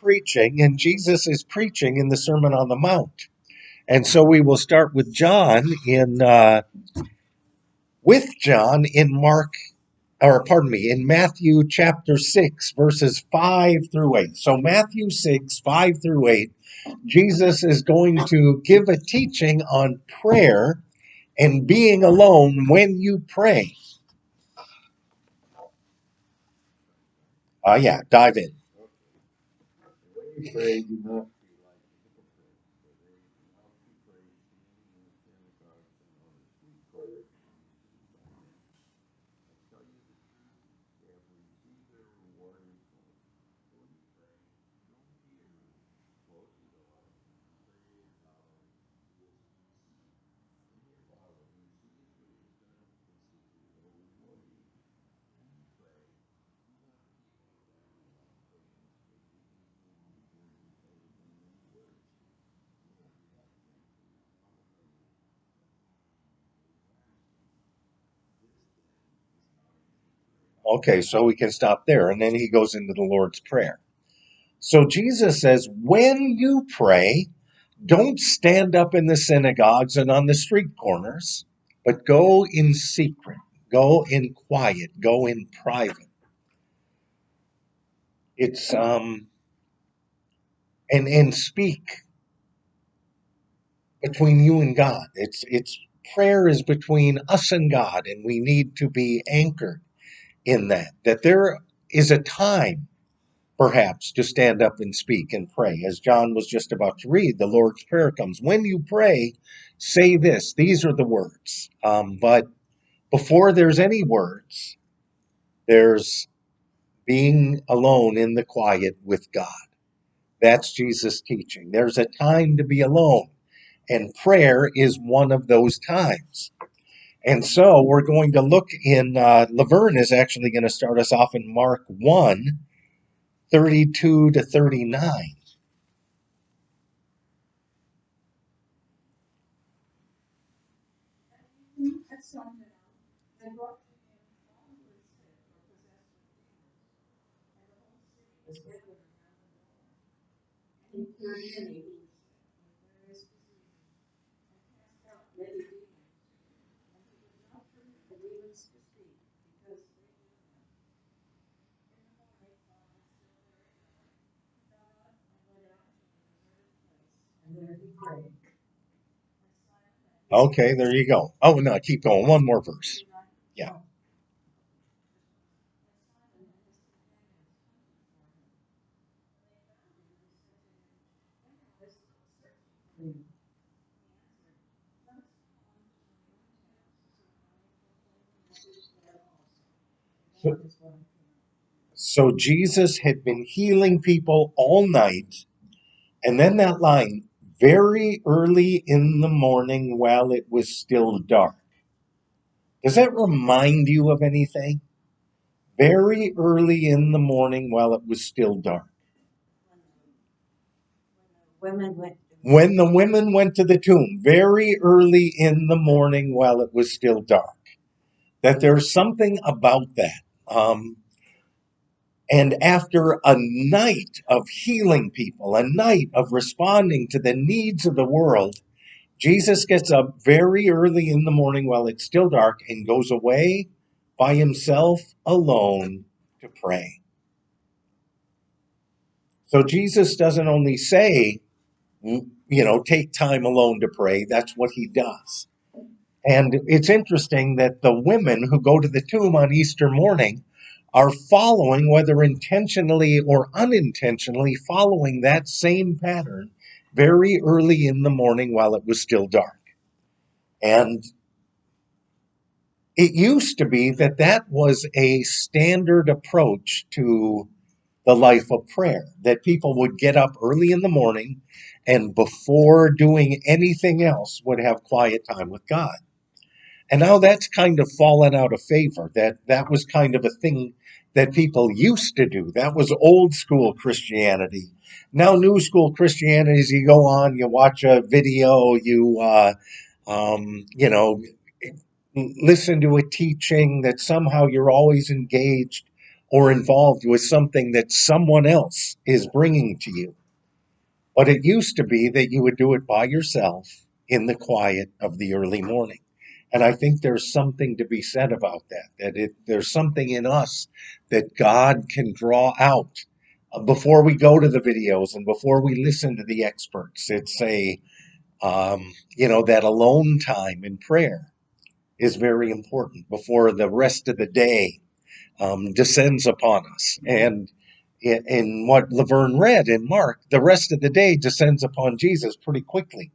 preaching, and Jesus is preaching in the Sermon on the Mount. And so we will start with John in Matthew chapter 6, verses 5 through 8. So Matthew 6, 5 through 8, Jesus is going to give a teaching on prayer and being alone when you pray. Dive in. When you pray, do not be like the hypocrites, for they love to pray standing in the synagogues and on the street corners to be seen by men. I tell you the truth, they have received their reward in full. So when you pray, don't be in a room, close the door, and pray to your Father who is unseen. And your Father who sees what is done in secret will reward you. When you pray, do not be like the Gentiles, for they think they will be heard because of their many words. Do not be like them, for your Father knows this then is how you should pray. Okay, so we can stop there. And then he goes into the Lord's Prayer. So Jesus says, when you pray, don't stand up in the synagogues and on the street corners, but go in secret, go in quiet, go in private. It's and speak between you and God. It's prayer is between us and God, and we need to be anchored in that there is a time perhaps to stand up and speak and pray. As John was just about to read, the Lord's Prayer comes. When you pray, say this. These are the words. But before there's any words, there's being alone in the quiet with God. That's Jesus' teaching. There's a time to be alone, and prayer is one of those times. And so we're going to look in, Laverne is actually going to start us off in Mark 1, 32 to 39. Okay, there you go. Oh, no, keep going. One more verse. Yeah. So, so Jesus had been healing people all night, and then that line, very early in the morning while it was still dark. Does that remind you of anything? Very early in the morning while it was still dark. When the women went to the tomb, very early in the morning while it was still dark. That there's something about that. And after a night of healing people, a night of responding to the needs of the world, Jesus gets up very early in the morning while it's still dark and goes away by himself alone to pray. So Jesus doesn't only say, take time alone to pray. That's what he does. And it's interesting that the women who go to the tomb on Easter morning are following, whether intentionally or unintentionally, following that same pattern very early in the morning while it was still dark. And it used to be that was a standard approach to the life of prayer, that people would get up early in the morning and before doing anything else would have quiet time with God. And now that's kind of fallen out of favor. That was kind of a thing that people used to do. That was old school Christianity. Now new school Christianity is you go on, you watch a video, listen to a teaching that somehow you're always engaged or involved with something that someone else is bringing to you. But it used to be that you would do it by yourself in the quiet of the early morning. And I think there's something to be said about there's something in us that God can draw out before we go to the videos and before we listen to the experts. It's that alone time in prayer is very important before the rest of the day descends upon us. And in what Laverne read in Mark, the rest of the day descends upon Jesus pretty quickly.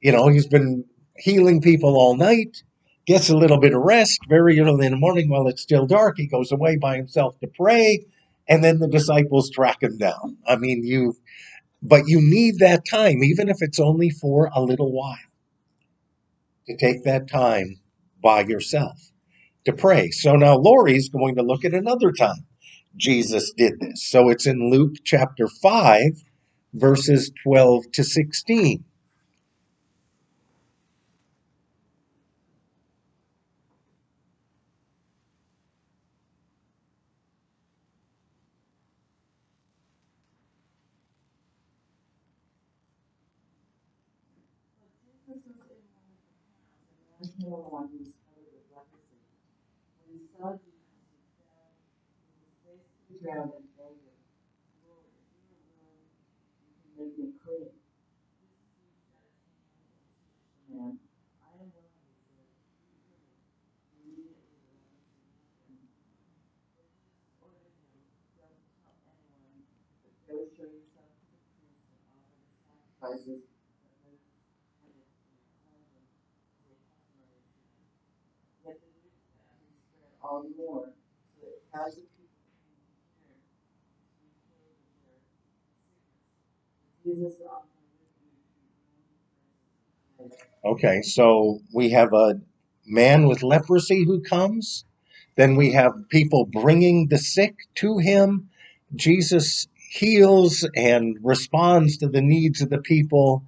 He's been healing people all night, gets a little bit of rest very early in the morning while it's still dark. He goes away by himself to pray, and then the disciples track him down. But you need that time, even if it's only for a little while, to take that time by yourself to pray. So now Lori's going to look at another time Jesus did this. So it's in Luke chapter 5, verses 12 to 16. Okay, so we have a man with leprosy who comes. Then we have people bringing the sick to him. Jesus heals and responds to the needs of the people.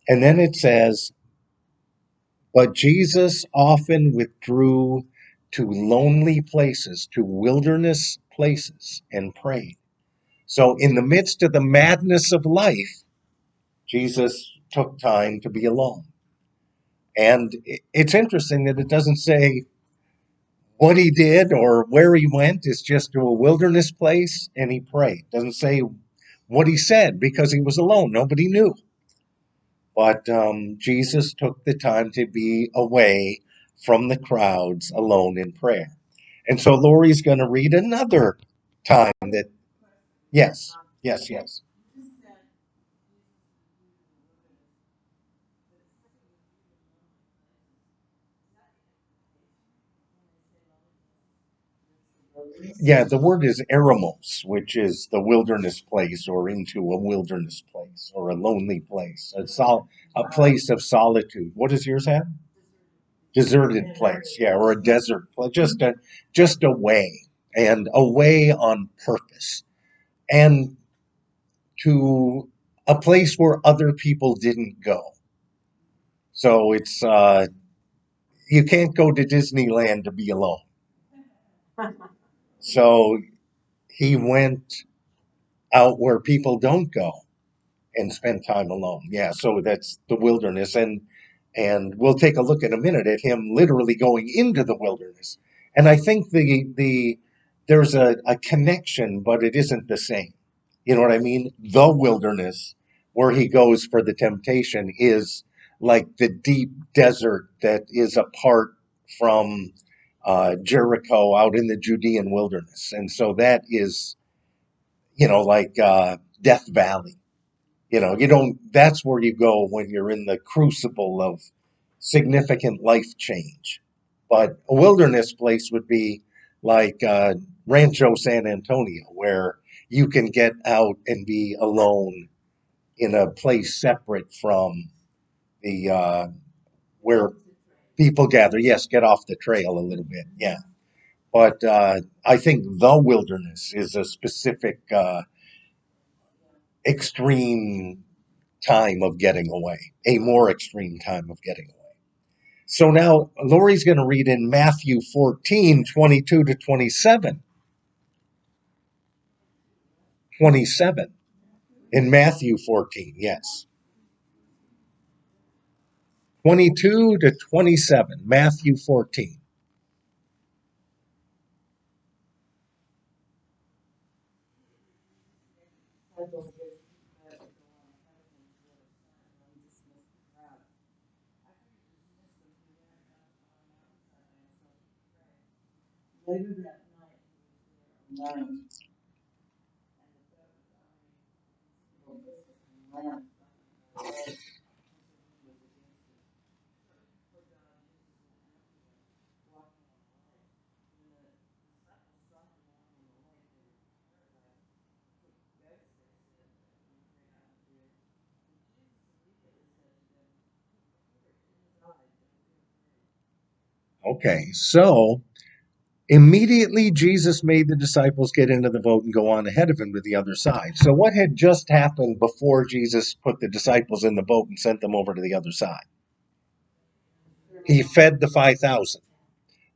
And then it says, but Jesus often withdrew to lonely places, to wilderness places, and prayed. So, in the midst of the madness of life, Jesus took time to be alone. And it's interesting that it doesn't say what he did or where he went. It's just to a wilderness place and he prayed. It doesn't say what he said because he was alone. Nobody knew. But Jesus took the time to be away from the crowds alone in prayer. And so Lori's going to read another time that, yes, yes, yes. Yeah, the word is eremos, which is the wilderness place or into a wilderness place or a lonely place, a place of solitude. What does yours have? Deserted place, yeah, or a desert place, just away and away on purpose and to a place where other people didn't go. So it's you can't go to Disneyland to be alone. So he went out where people don't go and spend time alone. Yeah, so that's the wilderness, and we'll take a look in a minute at him literally going into the wilderness. And I think the there's a connection, but it isn't the same. You know what I mean? The wilderness where he goes for the temptation is like the deep desert that is apart from Jericho out in the Judean wilderness. And so that is, like Death Valley. You don't, that's where you go when you're in the crucible of significant life change. But a wilderness place would be like Rancho San Antonio, where you can get out and be alone in a place separate from the where people gather. Yes, get off the trail a little bit. Yeah. But I think the wilderness is a specific extreme time of getting away, a more extreme time of getting away. So now Lori's going to read in Matthew 14:22 to 27. 27. In Matthew 14, yes. 22 to 27, Matthew 14. Okay, so immediately Jesus made the disciples get into the boat and go on ahead of him to the other side. So what had just happened before Jesus put the disciples in the boat and sent them over to the other side? He fed the 5,000.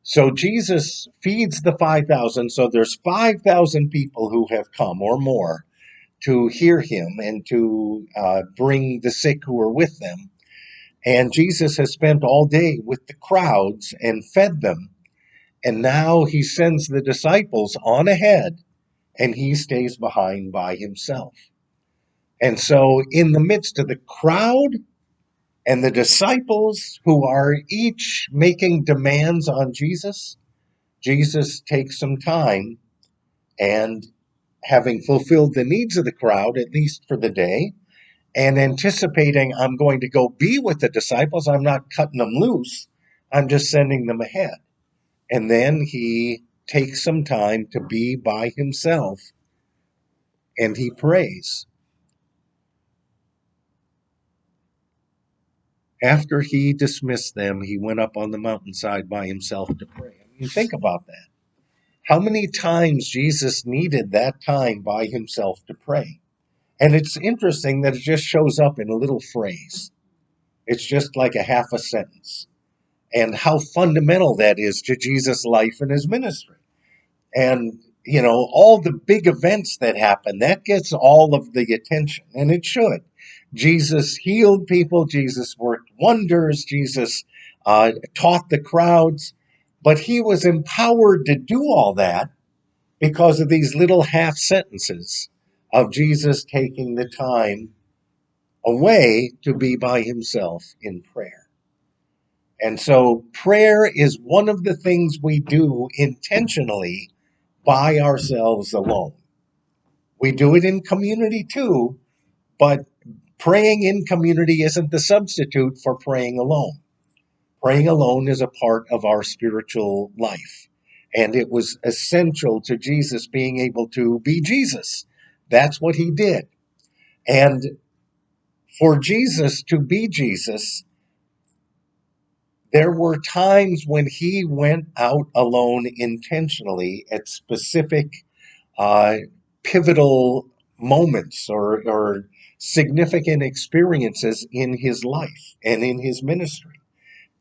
So Jesus feeds the 5,000. So there's 5,000 people who have come or more to hear him and to bring the sick who are with them. And Jesus has spent all day with the crowds and fed them. And now he sends the disciples on ahead and he stays behind by himself. And so, in the midst of the crowd and the disciples who are each making demands on Jesus, Jesus takes some time and, having fulfilled the needs of the crowd, at least for the day, and anticipating I'm going to go be with the disciples, I'm not cutting them loose, I'm just sending them ahead. And then he takes some time to be by himself and he prays. After he dismissed them, he went up on the mountainside by himself to pray. I mean, think about that. How many times Jesus needed that time by himself to pray? And it's interesting that it just shows up in a little phrase. It's just like a half a sentence. And how fundamental that is to Jesus' life and his ministry. And, you know, all the big events that happen, that gets all of the attention, and it should. Jesus healed people, Jesus worked wonders, Jesus taught the crowds, but he was empowered to do all that because of these little half sentences of Jesus taking the time away to be by himself in prayer. And so prayer is one of the things we do intentionally by ourselves alone. We do it in community too, but praying in community isn't the substitute for praying alone. Praying alone is a part of our spiritual life. And it was essential to Jesus being able to be Jesus. That's what he did. And for Jesus to be Jesus, there were times when he went out alone intentionally at specific uh, pivotal moments or significant experiences in his life and in his ministry.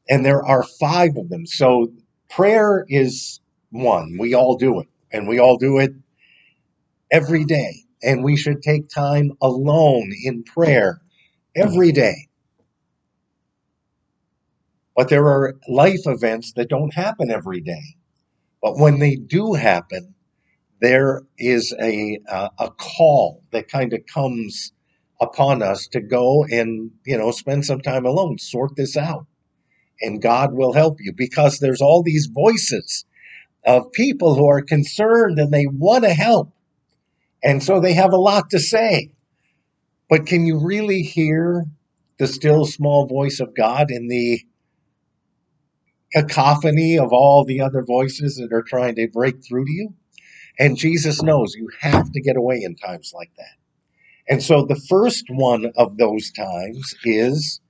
And there are 5 of them. So prayer is one. We all do it. And we all do it every day. And we should take time alone in prayer every day. But there are life events that don't happen every day. But when they do happen, there is a call that kind of comes upon us to go and, you know, spend some time alone, sort this out, and God will help you, because there's all these voices of people who are concerned and they want to help, and so they have a lot to say, but can you really hear the still small voice of God in the cacophony of all the other voices that are trying to break through to you? And Jesus knows you have to get away in times like that. And so the first one of those times is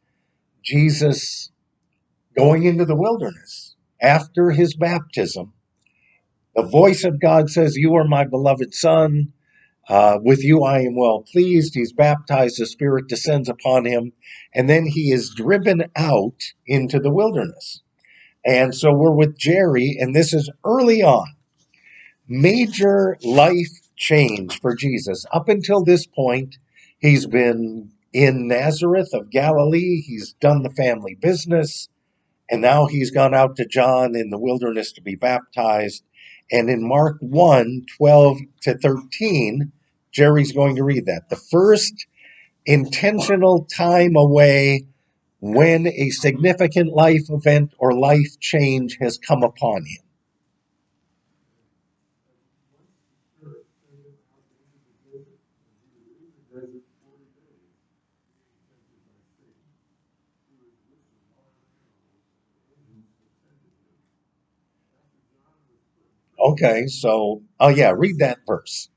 Jesus going into the wilderness after his baptism. The voice of God says, "You are my beloved son. With you I am well pleased." He's baptized. The Spirit descends upon him. And then he is driven out into the wilderness. And so we're with Jerry, and this is early on. Major life change for Jesus. Up until this point, he's been in Nazareth of Galilee. He's done the family business. And now he's gone out to John in the wilderness to be baptized. And in Mark 1:12-13, Jerry's going to read that. The first intentional time away when a significant life event or life change has come upon him. Okay, so, oh yeah, read that verse.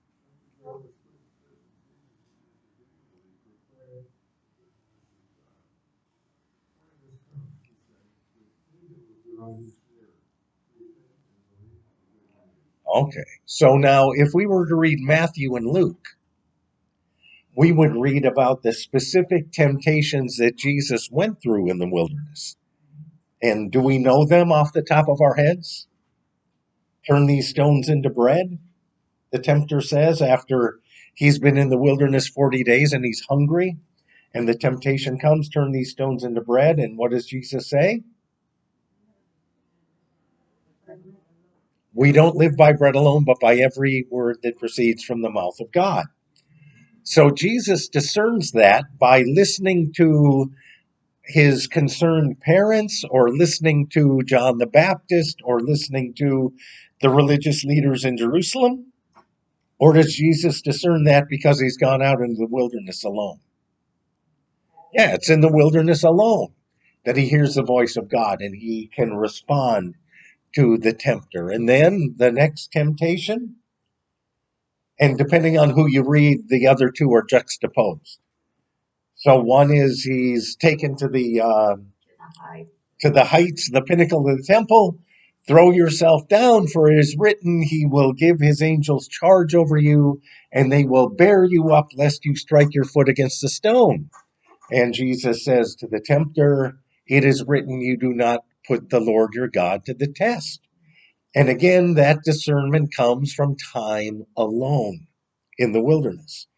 Okay, so now if we were to read Matthew and Luke, we would read about the specific temptations that Jesus went through in the wilderness. And do we know them off the top of our heads? Turn these stones into bread, the tempter says, after he's been in the wilderness 40 days and he's hungry. And the temptation comes, turn these stones into bread. And what does Jesus say? We don't live by bread alone, but by every word that proceeds from the mouth of God. So Jesus discerns that by listening to his concerned parents, or listening to John the Baptist, or listening to the religious leaders in Jerusalem? Or does Jesus discern that because he's gone out into the wilderness alone? Yeah, it's in the wilderness alone that he hears the voice of God and he can respond to the tempter. And then the next temptation, and depending on who you read, the other two are juxtaposed. So one is he's taken to the heights, the pinnacle of the temple. Throw yourself down, for it is written, he will give his angels charge over you, and they will bear you up, lest you strike your foot against a stone. And Jesus says to the tempter, it is written, you do not put the Lord your God to the test. And again, that discernment comes from time alone in the wilderness.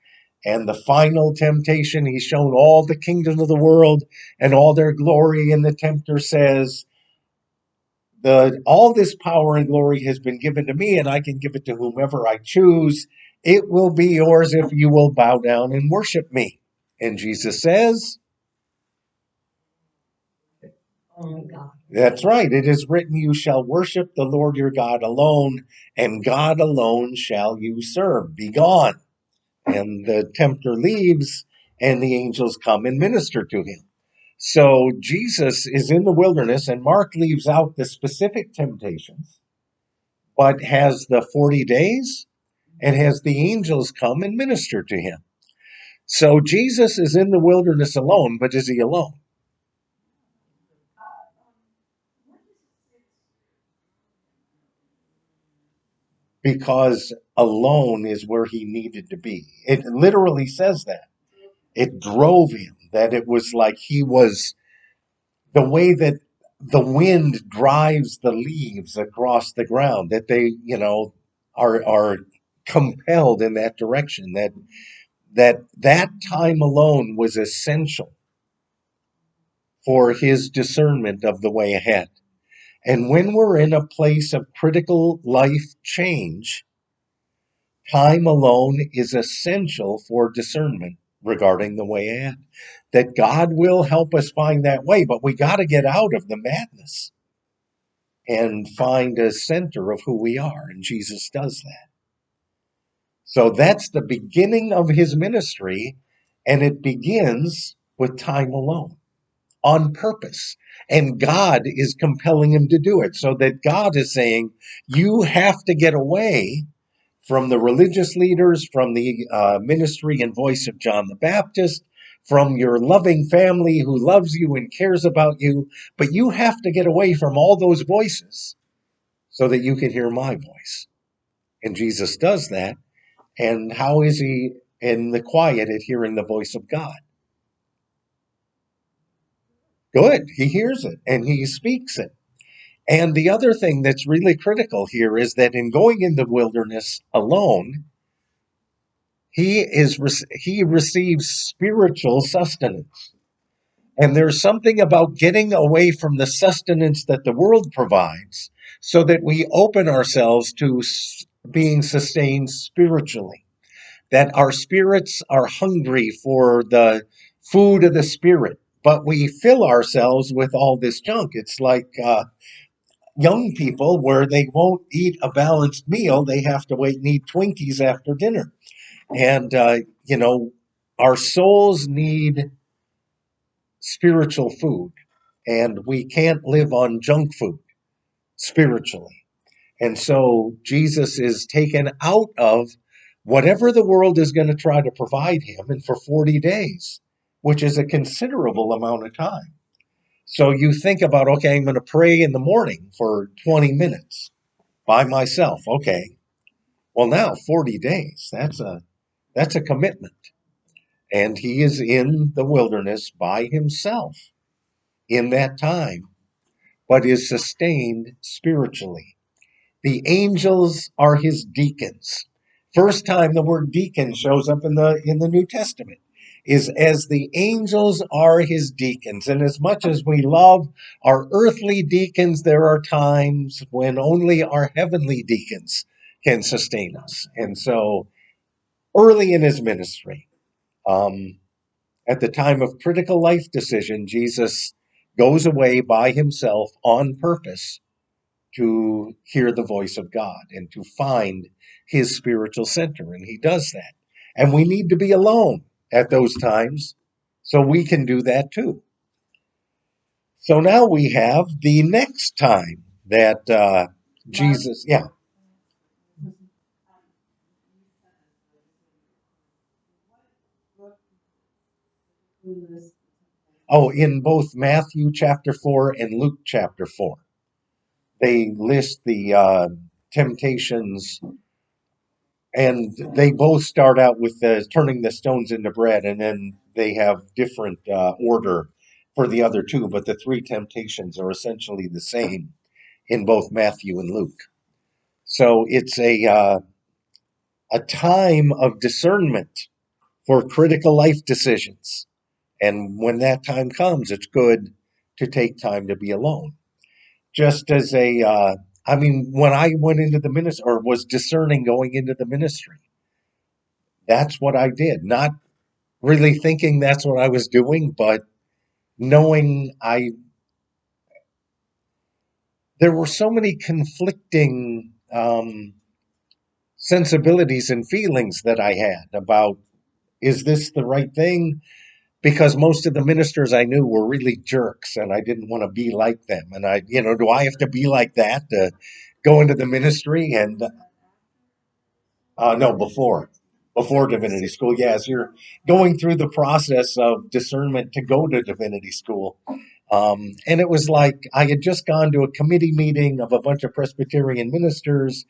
And the final temptation, he's shown all the kingdoms of the world and all their glory. And the tempter says, all this power and glory has been given to me, and I can give it to whomever I choose. It will be yours if you will bow down and worship me. And Jesus says, that's right. It is written, you shall worship the Lord your God alone, and God alone shall you serve. Be gone. And the tempter leaves, and the angels come and minister to him. So Jesus is in the wilderness, and Mark leaves out the specific temptations, but has the 40 days and has the angels come and minister to him. So Jesus is in the wilderness alone, but is he alone? Because alone is where he needed to be. It literally says that. It drove him, that it was like he was the way that the wind drives the leaves across the ground, that they, are compelled in that direction, that time alone was essential for his discernment of the way ahead. And when we're in a place of critical life change, time alone is essential for discernment regarding the way ahead. That God will help us find that way, but we got to get out of the madness and find a center of who we are. And Jesus does that. So that's the beginning of his ministry, and it begins with time alone on purpose. And God is compelling him to do it, so that God is saying, you have to get away from the religious leaders, from the ministry and voice of John the Baptist, from your loving family who loves you and cares about you, but you have to get away from all those voices so that you can hear my voice. And Jesus does that. And how is he in the quiet at hearing the voice of God? Good. He hears it and he speaks it. And the other thing that's really critical here is that in going in the wilderness alone, he receives spiritual sustenance. And there's something about getting away from the sustenance that the world provides so that we open ourselves to being sustained spiritually, that our spirits are hungry for the food of the spirit, but we fill ourselves with all this junk. It's like young people where they won't eat a balanced meal, they have to wait and eat Twinkies after dinner. And, our souls need spiritual food, and we can't live on junk food spiritually. And so Jesus is taken out of whatever the world is going to try to provide him, and for 40 days, which is a considerable amount of time. So you think about, okay, I'm going to pray in the morning for 20 minutes by myself. Okay. Well, now 40 days, that's a commitment. And he is in the wilderness by himself in that time, but is sustained spiritually. The angels are his deacons. First time the word deacon shows up in the New Testament is as the angels are his deacons. And as much as we love our earthly deacons, there are times when only our heavenly deacons can sustain us. And so early in his ministry, um, at the time of critical life decision, Jesus goes away by himself on purpose to hear the voice of God and to find his spiritual center. And he does that. And we need to be alone at those times so we can do that too. So now we have the next time that Jesus, yeah. Oh, in both Matthew chapter 4 and Luke chapter 4, they list the temptations, and they both start out with turning the stones into bread, and then they have different order for the other two, but the three temptations are essentially the same in both Matthew and Luke. So it's a time of discernment for critical life decisions, and when that time comes, it's good to take time to be alone. Just as I mean, when I went into the ministry or was discerning going into the ministry, that's what I did. Not really thinking that's what I was doing, but knowing there were so many conflicting sensibilities and feelings that I had about, is this the right thing? Because most of the ministers I knew were really jerks, and I didn't want to be like them. And do I have to be like that to go into the ministry? And no, before divinity school. Yes, you're going through the process of discernment to go to divinity school. And it was like I had just gone to a committee meeting of a bunch of Presbyterian ministers.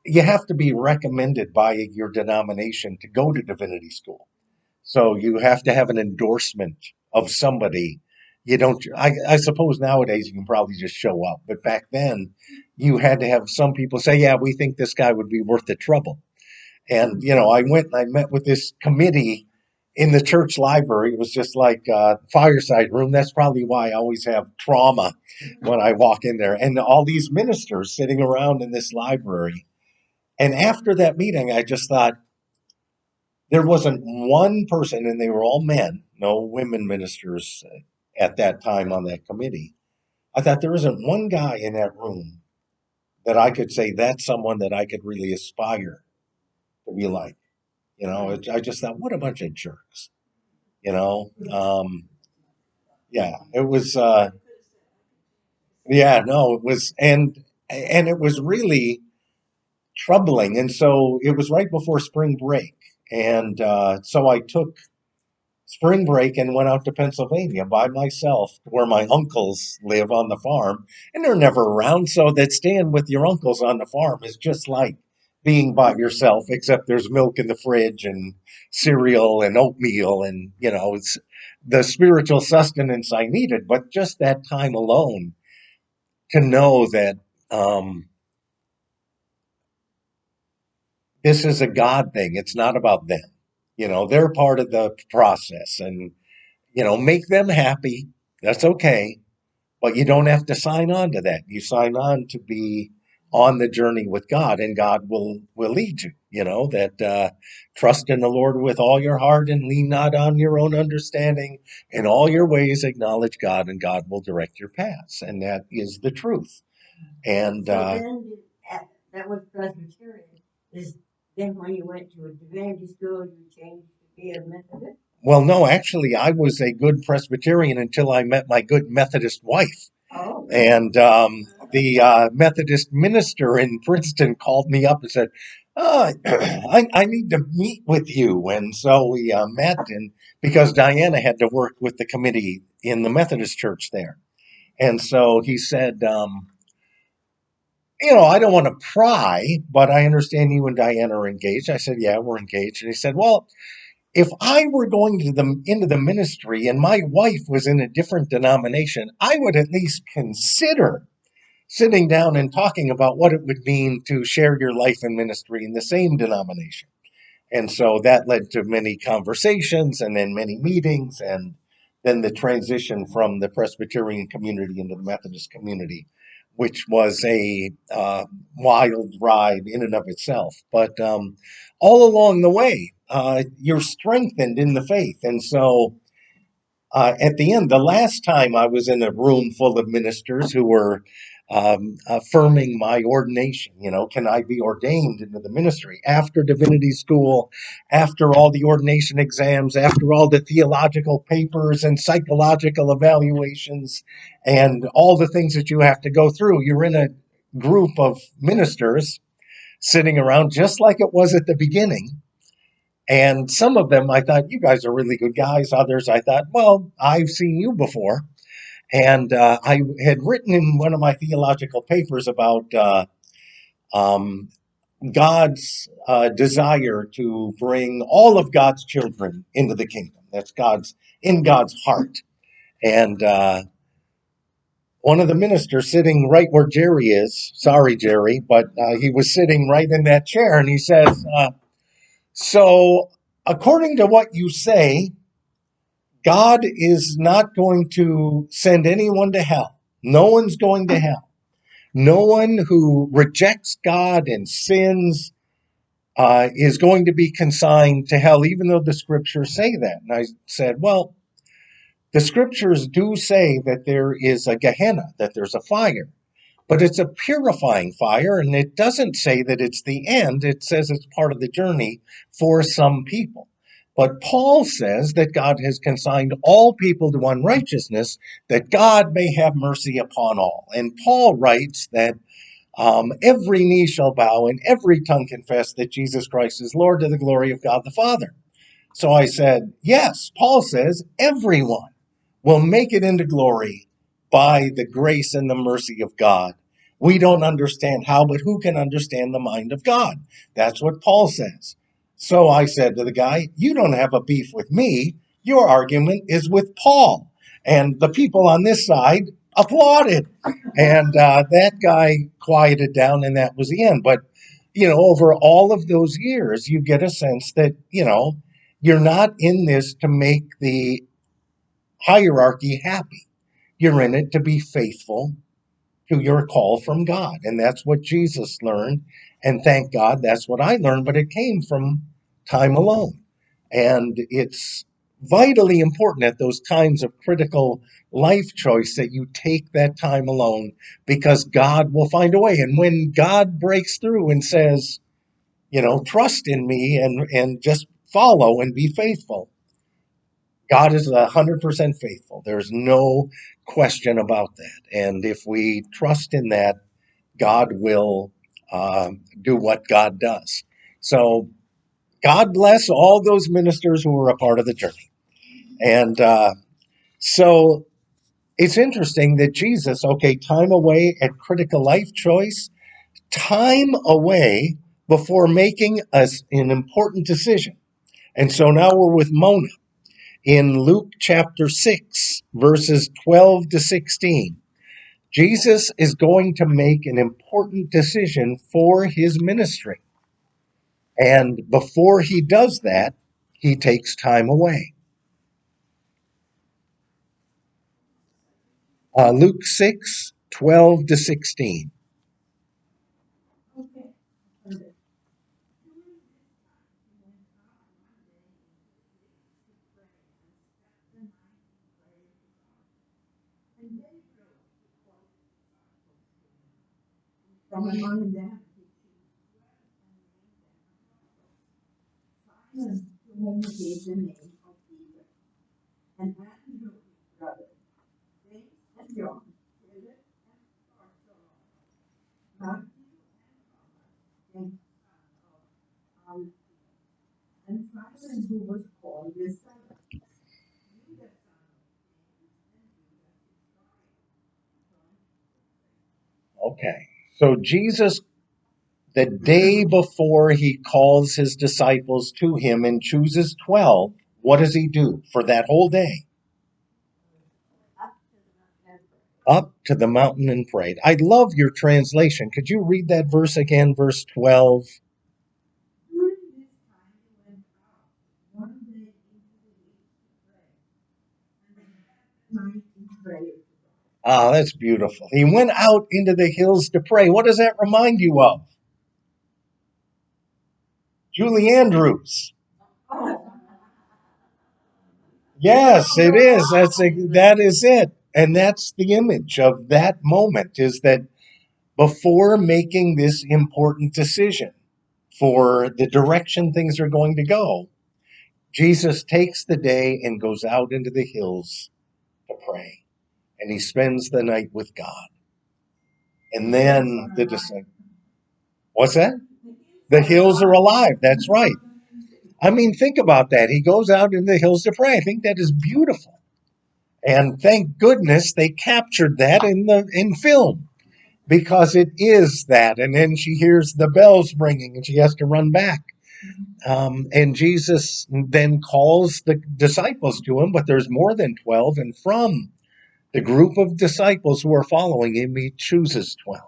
You have to be recommended by your denomination to go to divinity school. So you have to have an endorsement of somebody. You don't, I suppose nowadays you can probably just show up. But back then, you had to have some people say, yeah, we think this guy would be worth the trouble. And, I went and I met with this committee in the church library. It was just like a fireside room. That's probably why I always have trauma when I walk in there. And all these ministers sitting around in this library. And after that meeting, I just thought there wasn't one person, and they were all men, no women ministers at that time on that committee. I thought there isn't one guy in that room that I could say that's someone that I could really aspire to be like. I just thought, what a bunch of jerks. You know, yeah, it was. Yeah, no, it was, and it was really troubling. And so it was right before spring break, and so I took spring break and went out to Pennsylvania by myself, where my uncles live on the farm, and they're never around. So that staying with your uncles on the farm is just like being by yourself, except there's milk in the fridge and cereal and oatmeal, and it's the spiritual sustenance I needed. But just that time alone to know that um, This is a God thing. It's not about them. They're part of the process, and make them happy. That's okay. But you don't have to sign on to that. You sign on to be on the journey with God, and God will lead you. That trust in the Lord with all your heart and lean not on your own understanding. In all your ways, acknowledge God, and God will direct your paths. And that is the truth. And So then that was Presbyterian. Is then when you went to a divinity school, you changed to be a Methodist? well, no, actually, I was a good Presbyterian until I met my good Methodist wife. Oh. And the Methodist minister in Princeton called me up and said, I need to meet with you. And so we met, and because Diana had to work with the committee in the Methodist church there. And so he said, I don't want to pry, but I understand you and Diana are engaged. I said, yeah, we're engaged. And he said, well, if I were going into the ministry and my wife was in a different denomination, I would at least consider sitting down and talking about what it would mean to share your life and ministry in the same denomination. And so that led to many conversations and then many meetings, and then the transition from the Presbyterian community into the Methodist community, which was a wild ride in and of itself. But all along the way, you're strengthened in the faith. And so at the end, the last time I was in a room full of ministers who were affirming my ordination, can I be ordained into the ministry after divinity school, after all the ordination exams, after all the theological papers and psychological evaluations and all the things that you have to go through? You're in a group of ministers sitting around just like it was at the beginning. And some of them, I thought, you guys are really good guys. Others, I thought, well, I've seen you before. And I had written in one of my theological papers about um, God's desire to bring all of God's children into the kingdom. That's in God's heart. And one of the ministers sitting right where Jerry is, sorry, Jerry, but he was sitting right in that chair, and he says, so according to what you say, God is not going to send anyone to hell. No one's going to hell. No one who rejects God and sins is going to be consigned to hell, even though the scriptures say that. And I said, well, the scriptures do say that there is a Gehenna, that there's a fire. But it's a purifying fire, and it doesn't say that it's the end. It says it's part of the journey for some people. But Paul says that God has consigned all people to unrighteousness, that God may have mercy upon all. And Paul writes that every knee shall bow and every tongue confess that Jesus Christ is Lord, to the glory of God the Father. So I said, yes, Paul says everyone will make it into glory by the grace and the mercy of God. We don't understand how, but who can understand the mind of God? That's what Paul says. So I said to the guy, you don't have a beef with me. Your argument is with Paul. And the people on this side applauded. And that guy quieted down, and that was the end. But, over all of those years, you get a sense that, you're not in this to make the hierarchy happy. You're in it to be faithful to your call from God. And that's what Jesus learned. And thank God that's what I learned, but it came from time alone. And it's vitally important at those times of critical life choice that you take that time alone, because God will find a way. And when God breaks through and says, trust in me and just follow and be faithful, God is 100% faithful. There's no question about that. And if we trust in that, God will do what God does. So God bless all those ministers who were a part of the journey. And so it's interesting that Jesus, okay, time away at critical life choice, time away before making an important decision. And so now we're with Mona in Luke chapter 6, verses 12 to 16. Jesus is going to make an important decision for his ministry. And before he does that, he takes time away. Luke 6:12-16. Okay. From among them, Simon, to whom he gave the name of Peter, and Andrew his brother, James and John, Philip and Bartholomew, Matthew and Thomas, James son of and Simon who was called the Son, Judas son of James, and Judas Iscariot. Okay. So Jesus, the day before he calls his disciples to him and chooses 12, what does he do for that whole day? Up to the mountain and prayed. I love your translation. Could you read that verse again, verse 12? During this time he went out one day into the hills to pray, and they spent the night in prayer. Ah, that's beautiful. He went out into the hills to pray. What does that remind you of? Julie Andrews. Yes, it is. That is it. And that's the image of that moment, is that before making this important decision for the direction things are going to go, Jesus takes the day and goes out into the hills to pray. And he spends the night with God. And then the disciples. What's that? The hills are alive. That's right. I mean, think about that. He goes out in the hills to pray. I think that is beautiful. And thank goodness they captured that in film, because it is that. And then she hears the bells ringing and she has to run back. And Jesus then calls the disciples to him, but there's more than 12. And from the group of disciples who are following him, he chooses 12.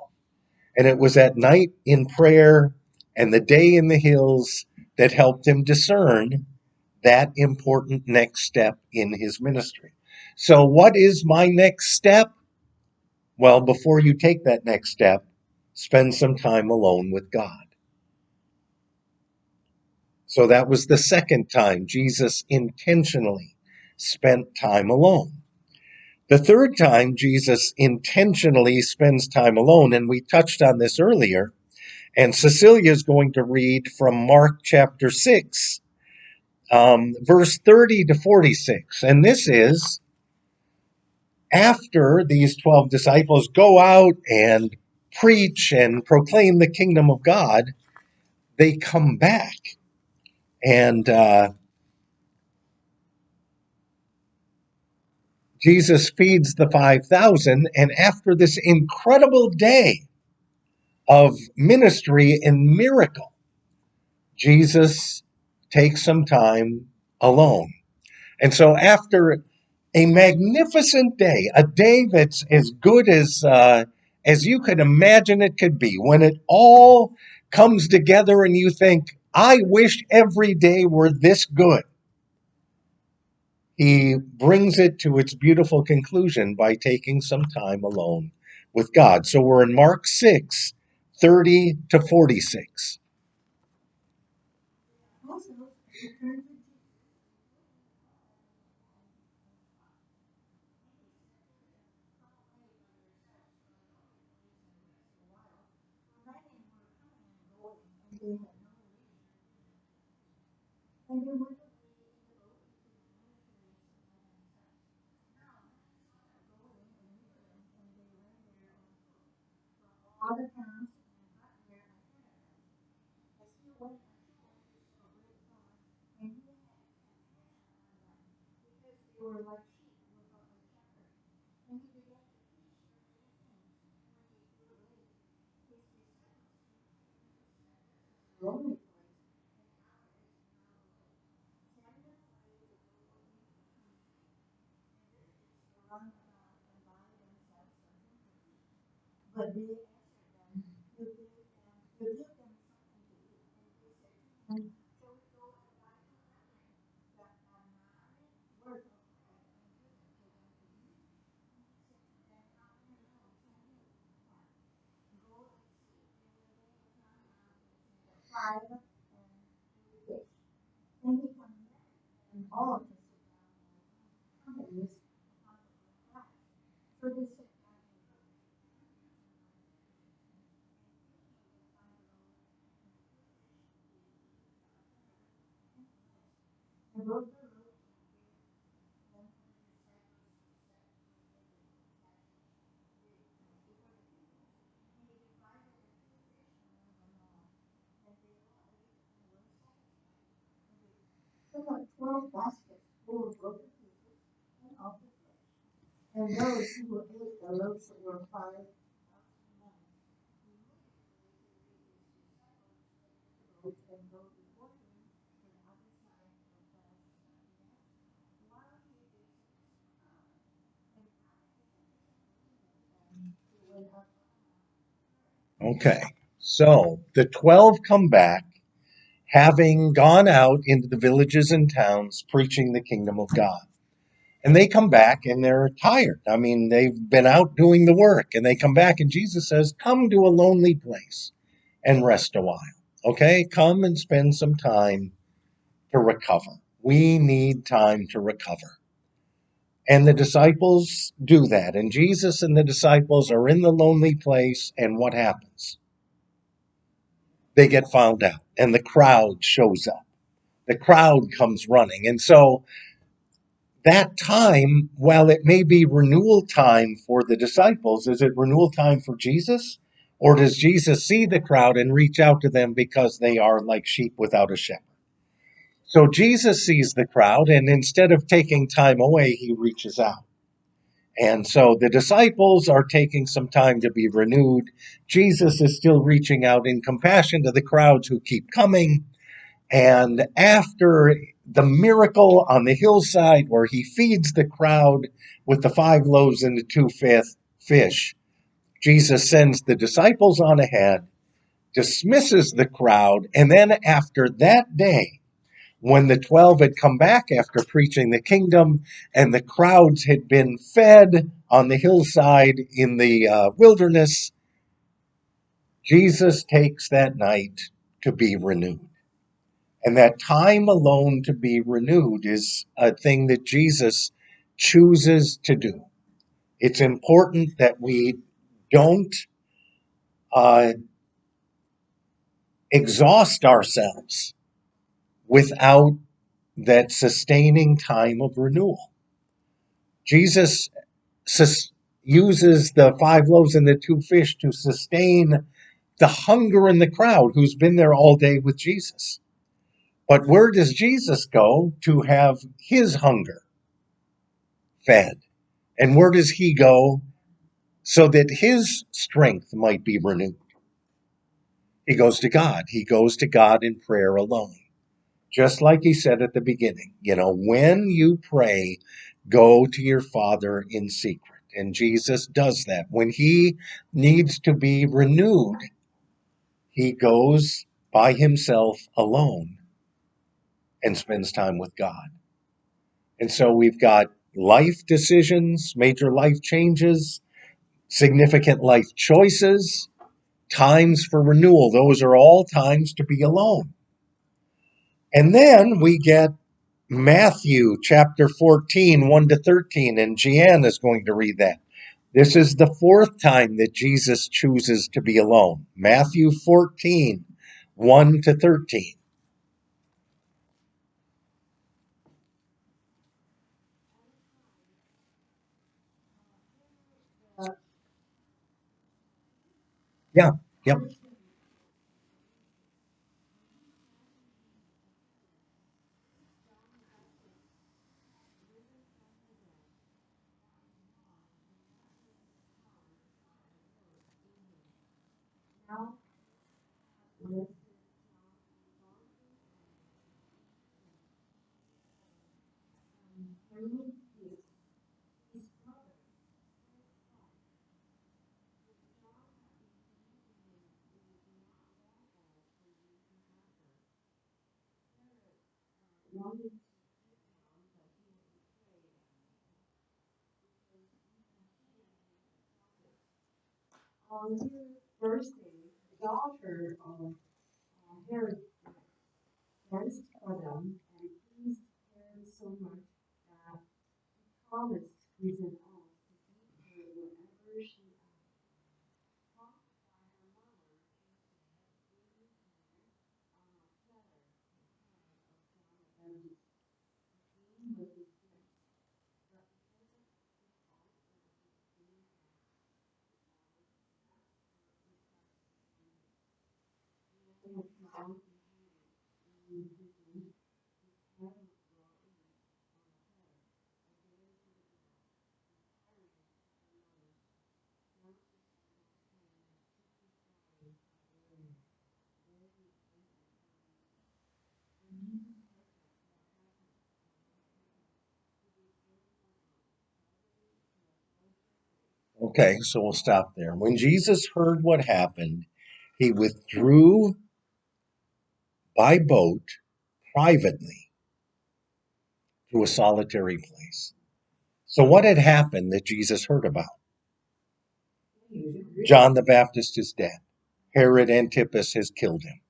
And it was at night in prayer and the day in the hills that helped him discern that important next step in his ministry. So, what is my next step? Well, before you take that next step, spend some time alone with God. So, that was the second time Jesus intentionally spent time alone. The third time Jesus intentionally spends time alone, and we touched on this earlier, and Cecilia is going to read from Mark chapter 6, verse 30-46. And this is after these 12 disciples go out and preach and proclaim the kingdom of God, they come back. And Jesus feeds the 5,000. And after this incredible day of ministry and miracle, Jesus takes some time alone. And so after a magnificent day, a day that's as good as you could imagine it could be, when it all comes together and you think, I wish every day were this good, he brings it to its beautiful conclusion by taking some time alone with God. So we're in Mark 6, 30-46. Also, he turned to and they were all the towns and they were like lonely. But they, you give them something to eat. Okay. So the 12 come back, having gone out into the villages and towns preaching the kingdom of God. And they come back and they're tired. I mean, they've been out doing the work and they come back and Jesus says, "Come to a lonely place and rest a while." Okay? Come and spend some time to recover. We need time to recover. And the disciples do that. And Jesus and the disciples are in the lonely place. And what happens? They get found out and the crowd shows up. The crowd comes running. And so that time, while it may be renewal time for the disciples, is it renewal time for Jesus? Or does Jesus see the crowd and reach out to them because they are like sheep without a shepherd? So Jesus sees the crowd, and instead of taking time away, he reaches out. And so the disciples are taking some time to be renewed. Jesus is still reaching out in compassion to the crowds who keep coming. And after the miracle on the hillside where he feeds the crowd with the 5 loaves and the 2 fish, Jesus sends the disciples on ahead, dismisses the crowd, and then after that day, when the 12 had come back after preaching the kingdom and the crowds had been fed on the hillside in the wilderness, Jesus takes that night to be renewed. And that time alone to be renewed is a thing that Jesus chooses to do. It's important that we don't uh, exhaust ourselves without that sustaining time of renewal. Jesus uses the 5 loaves and the 2 fish to sustain the hunger in the crowd who's been there all day with Jesus. But where does Jesus go to have his hunger fed? And where does he go so that his strength might be renewed? He goes to God. He goes to God in prayer alone. Just like he said at the beginning, when you pray, go to your Father in secret. And Jesus does that. When he needs to be renewed, he goes by himself alone and spends time with God. And so we've got life decisions, major life changes, significant life choices, times for renewal. Those are all times to be alone. And then we get Matthew chapter 14, 1 to 13, and Jeanne is going to read that. This is the 4th time that Jesus chooses to be alone. Matthew 14, 1 to 13. Yeah, yep. Herod sent for them, and pleased Herod so much that he promised with an oath to keep her wherever she prompted by her mother, he said, bring her on a platter the head of John the Baptist. The king was displeased, but because of his fault and of his being and had found in vision, his head was brought in on a platter, again to the girl, and carrying her mother, now the disciples came and took his body away, buried in a tomb. When Jesus heard what happened, he became troubled, suddenly he approached the grave. Okay, so we'll stop there. When Jesus heard what happened, he withdrew by boat privately to a solitary place. So, what had happened that Jesus heard about? John the Baptist is dead. Herod Antipas has killed him.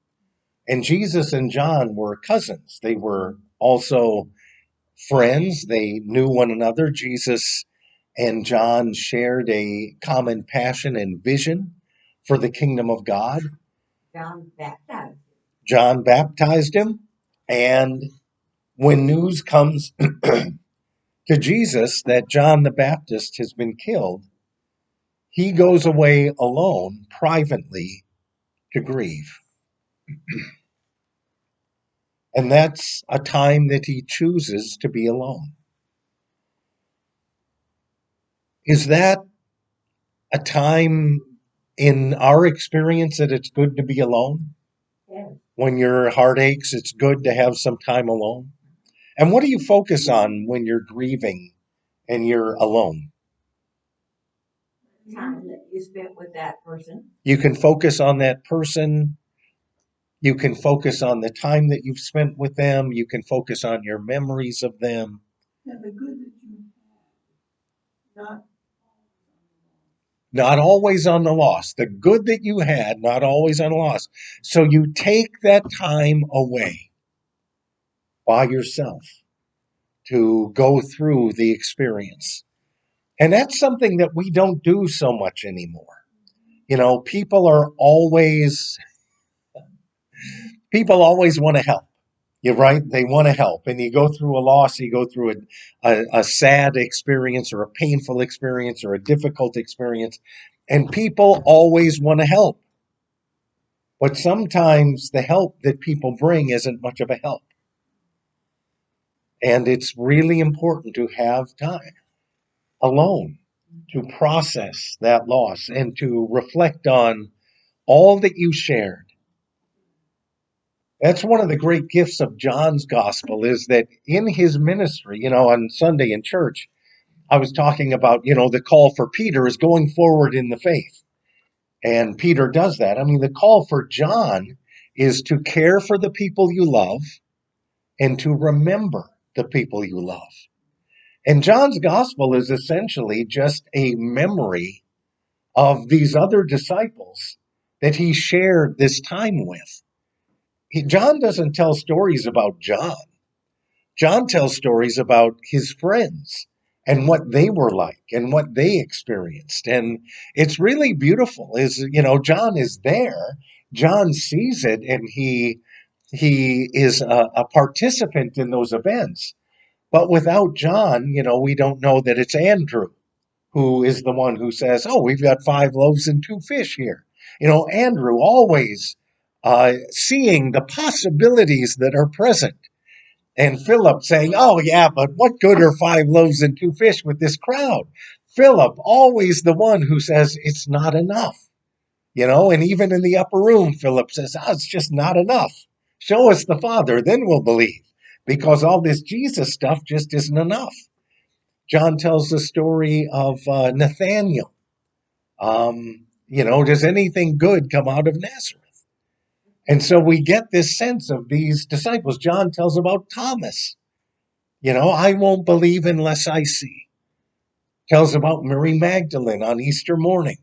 And Jesus and John were cousins. They were also friends. They knew one another. Jesus and John shared a common passion and vision for the kingdom of God. John baptized him. And when news comes to Jesus that John the Baptist has been killed, he goes away alone, privately, to grieve. And that's a time that he chooses to be alone. Is that a time in our experience that it's good to be alone? Yes. When your heart aches, it's good to have some time alone. And what do you focus on when you're grieving and you're alone? Time that you spent with that person. You can focus on that person. You can focus on the time that you've spent with them. You can focus on your memories of them. And the good that you had, Not always on the loss. The good that you had, not always on the loss. So you take that time away by yourself to go through the experience. And that's something that we don't do so much anymore. You know, people always want to help. You're right. They want to help. And you go through a loss, you go through a sad experience or a painful experience or a difficult experience. And people always want to help. But sometimes the help that people bring isn't much of a help. And it's really important to have time alone to process that loss and to reflect on all that you shared. That's one of the great gifts of John's gospel is that in his ministry, on Sunday in church, I was talking about, the call for Peter is going forward in the faith. And Peter does that. I mean, the call for John is to care for the people you love and to remember the people you love. And John's gospel is essentially just a memory of these other disciples that he shared this time with. John doesn't tell stories about John. John tells stories about his friends and what they were like and what they experienced. And it's really beautiful John is there. John sees it and he is a participant in those events. But without John, we don't know that it's Andrew who is the one who says, "Oh, we've got 5 loaves and 2 fish here." Andrew always seeing the possibilities that are present. And Philip saying, "Oh, yeah, but what good are 5 loaves and 2 fish with this crowd?" Philip, always the one who says, "It's not enough." And even in the upper room, Philip says, "Oh, it's just not enough. Show us the Father, then we'll believe." Because all this Jesus stuff just isn't enough. John tells the story of Nathaniel. Does anything good come out of Nazareth? And so we get this sense of these disciples. John tells about Thomas. I won't believe unless I see. Tells about Mary Magdalene on Easter morning.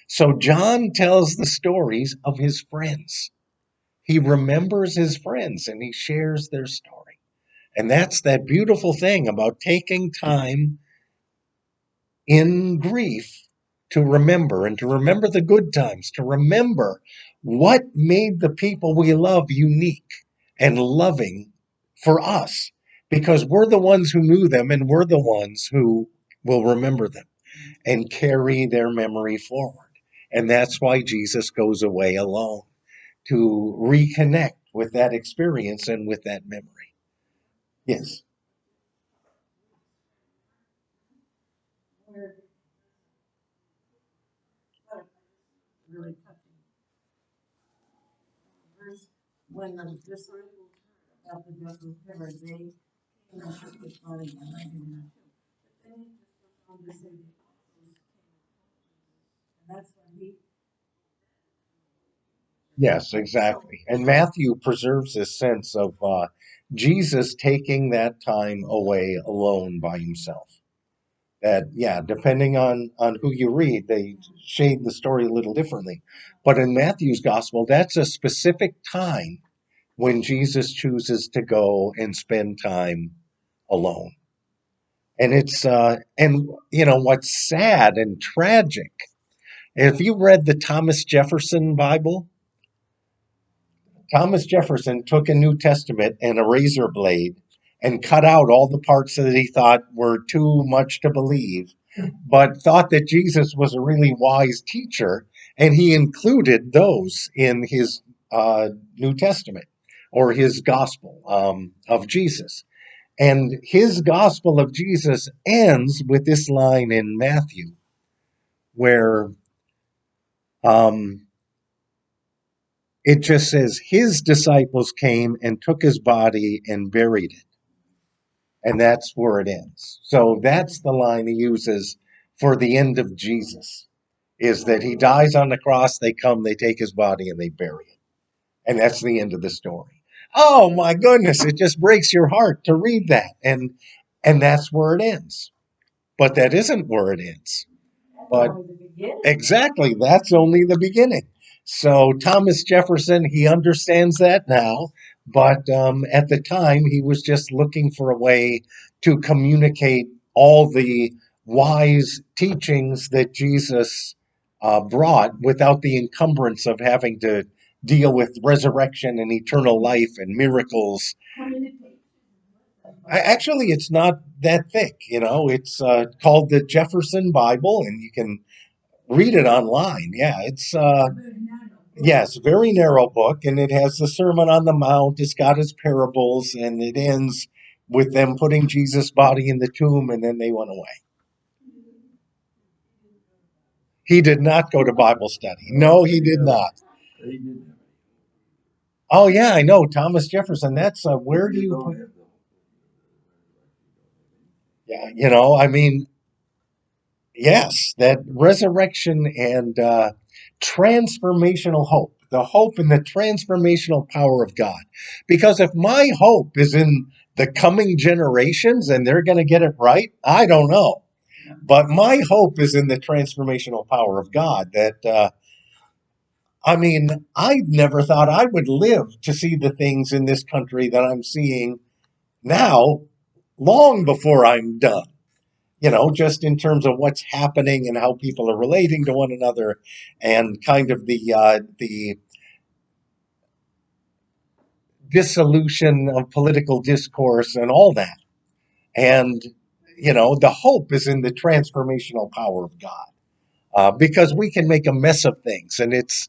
So John tells the stories of his friends, he remembers his friends and he shares their story. And that's that beautiful thing about taking time in grief to remember, and to remember the good times, to remember what made the people we love unique and loving for us, because we're the ones who knew them and we're the ones who will remember them and carry their memory forward. And that's why Jesus goes away alone, to reconnect with that experience and with that memory. Yes. Where really touching verse when the disciples heard about the death of Herod, they came and took his body and laid him in a tomb. But then he just goes on to say the apostles came and told Jesus, and that's when he. Yes, exactly. And Matthew preserves this sense of Jesus taking that time away alone by himself. That, yeah, depending on who you read, they shade the story a little differently. But in Matthew's gospel, that's a specific time when Jesus chooses to go and spend time alone. And and what's sad and tragic, if you read the Thomas Jefferson Bible, Thomas Jefferson took a New Testament and a razor blade and cut out all the parts that he thought were too much to believe, but thought that Jesus was a really wise teacher, and he included those in his New Testament, or his gospel of Jesus. And his gospel of Jesus ends with this line in Matthew where um, it just says, his disciples came and took his body and buried it. And that's where it ends. So that's the line he uses for the end of Jesus, is that he dies on the cross, they come, they take his body, and they bury it. And that's the end of the story. Oh my goodness, it just breaks your heart to read that. And that's where it ends. But that isn't where it ends. But exactly, that's only the beginning. So Thomas Jefferson, he understands that now, but at the time he was just looking for a way to communicate all the wise teachings that Jesus brought without the encumbrance of having to deal with resurrection and eternal life and miracles. Actually, it's not that thick, It's called the Jefferson Bible, and you can read it online. Yeah, it's yes, very narrow book, and it has the Sermon on the Mount. It's got his parables, and it ends with them putting Jesus' body in the tomb, and then they went away. He did not go to Bible study. No, he did not. They didn't have any. Oh yeah, I know Thomas Jefferson. That's where do you don't put? have the Yeah, I mean, yes, that resurrection and transformational hope, the hope and the transformational power of God. Because if my hope is in the coming generations and they're going to get it right, I don't know. But my hope is in the transformational power of God. I mean, I never thought I would live to see the things in this country that I'm seeing now, long before I'm done. Just in terms of what's happening and how people are relating to one another, and kind of the dissolution of political discourse and all that. And the hope is in the transformational power of God, because we can make a mess of things, and it's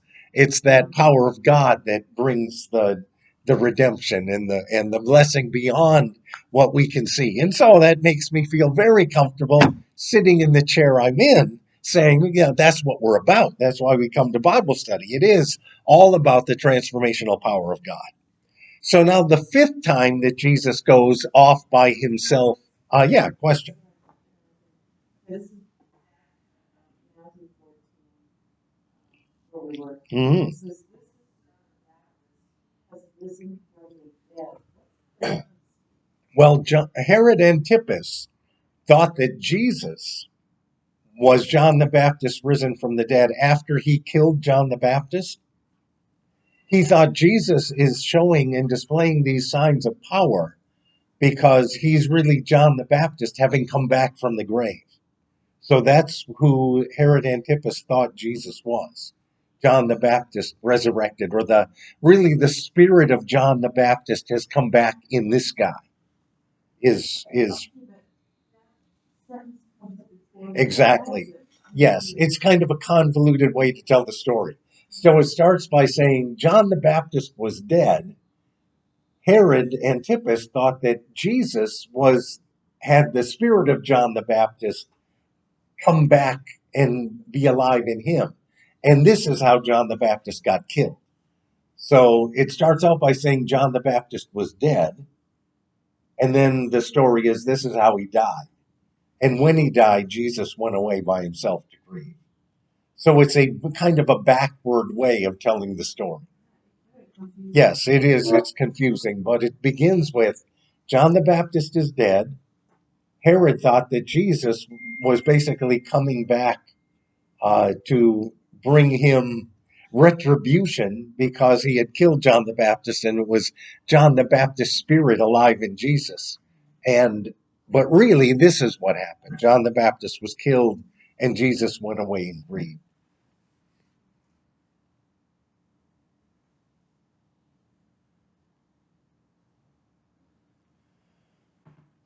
that power of God that brings the redemption and the blessing beyond what we can see. And so that makes me feel very comfortable sitting in the chair I'm in, saying, yeah, that's what we're about. That's why we come to Bible study. It is all about the transformational power of God. So now the fifth time that Jesus goes off by himself, yeah, question. This is Matthew 14, where we were. Mhm. It says, this has risen from the dead. Well, Herod Antipas thought that Jesus was John the Baptist risen from the dead after he killed John the Baptist. He thought Jesus is showing and displaying these signs of power because he's really John the Baptist having come back from the grave. So that's who Herod Antipas thought Jesus was. John the Baptist resurrected, or the spirit of John the Baptist has come back in this guy. Is exactly. Yes, it's kind of a convoluted way to tell the story. So it starts by saying John the Baptist was dead. Herod Antipas thought that Jesus had the spirit of John the Baptist come back and be alive in him. And this is how John the Baptist got killed. So it starts out by saying John the Baptist was dead. And then the story is this is how he died. And when he died, Jesus went away by himself to grieve. So it's a kind of a backward way of telling the story. Yes, it is. It's confusing, but it begins with John the Baptist is dead. Herod thought that Jesus was basically coming back to bring him retribution because he had killed John the Baptist, and it was John the Baptist's spirit alive in Jesus. But really, this is what happened. John the Baptist was killed, and Jesus went away in grief.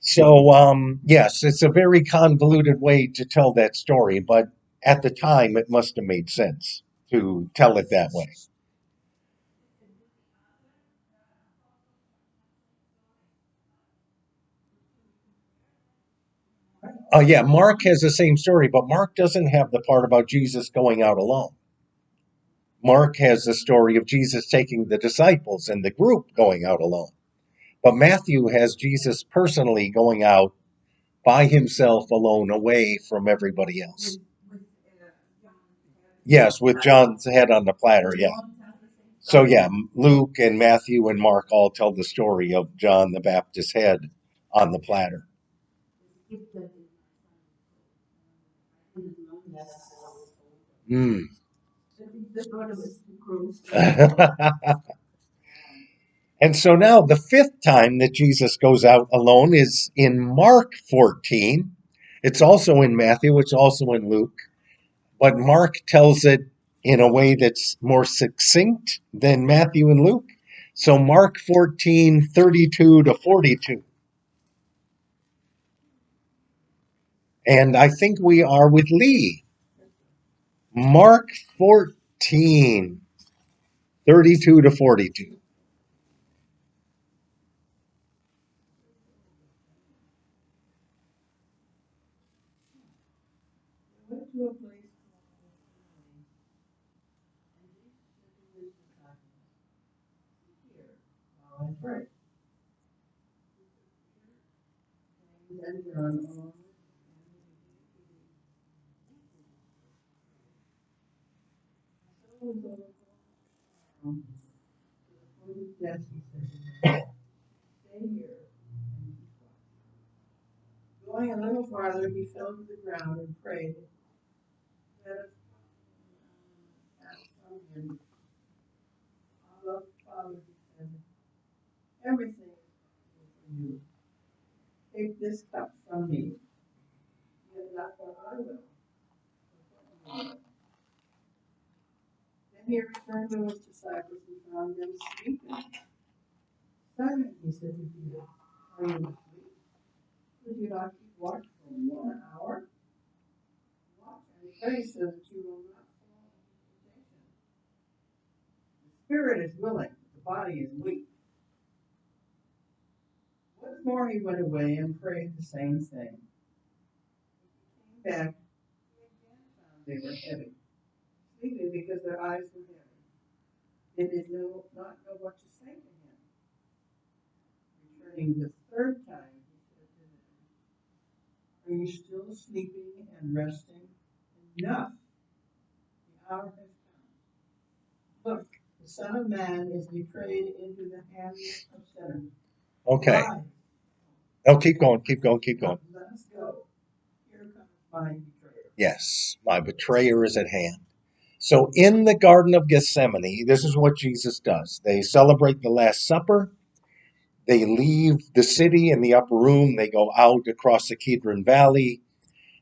So, yes, it's a very convoluted way to tell that story, but at the time, it must have made sense to tell it that way. Yeah, Mark has the same story, but Mark doesn't have the part about Jesus going out alone. Mark has the story of Jesus taking the disciples and the group going out alone. But Matthew has Jesus personally going out by himself alone away from everybody else. Yes, with John's head on the platter, yeah. So, yeah, Luke and Matthew and Mark all tell the story of John the Baptist's head on the platter. Mm. And so now the fifth time that Jesus goes out alone is in Mark 14. It's also in Matthew, it's also in Luke, but Mark tells it in a way that's more succinct than Matthew and Luke. So Mark 14:32 to 42. And I think we are with Lee. Mark 14:32 to 42. Went to a place called and Jesus said to his disciples, "Here, while I pray." And John along so was all around to the foot of death, he said to them, "Stay here and keep watch." Going a little farther, he fell to the ground and prayed that from him, "Abba, Father," he said, "everything is possible for you. Take this cup from me, yet not what I will, but what you will." Then he returned to his disciples and found them sleeping. "Simon," he said to Peter, "are you asleep? Could you not keep watch for 1 hour? Watch and pray so that you will not fall into temptation. The spirit is willing, the body is weak." Once more he went away and prayed the same thing. He came back, he again found they were heavy, sleeping because their eyes were heavy. They did not know what to say to him. Returning the third time, he said to them, "Are you still sleeping and resting? Enough! The hour has come. Look, the Son of Man is betrayed into the hands of sinners. Okay. Rise, Oh, keep going, keep going, keep going. let us go. Here comes my betrayer." Yes, my betrayer is at hand. So in the Garden of Gethsemane, this is what Jesus does. They celebrate the Last Supper. They leave the city in the upper room. They go out across the Kidron Valley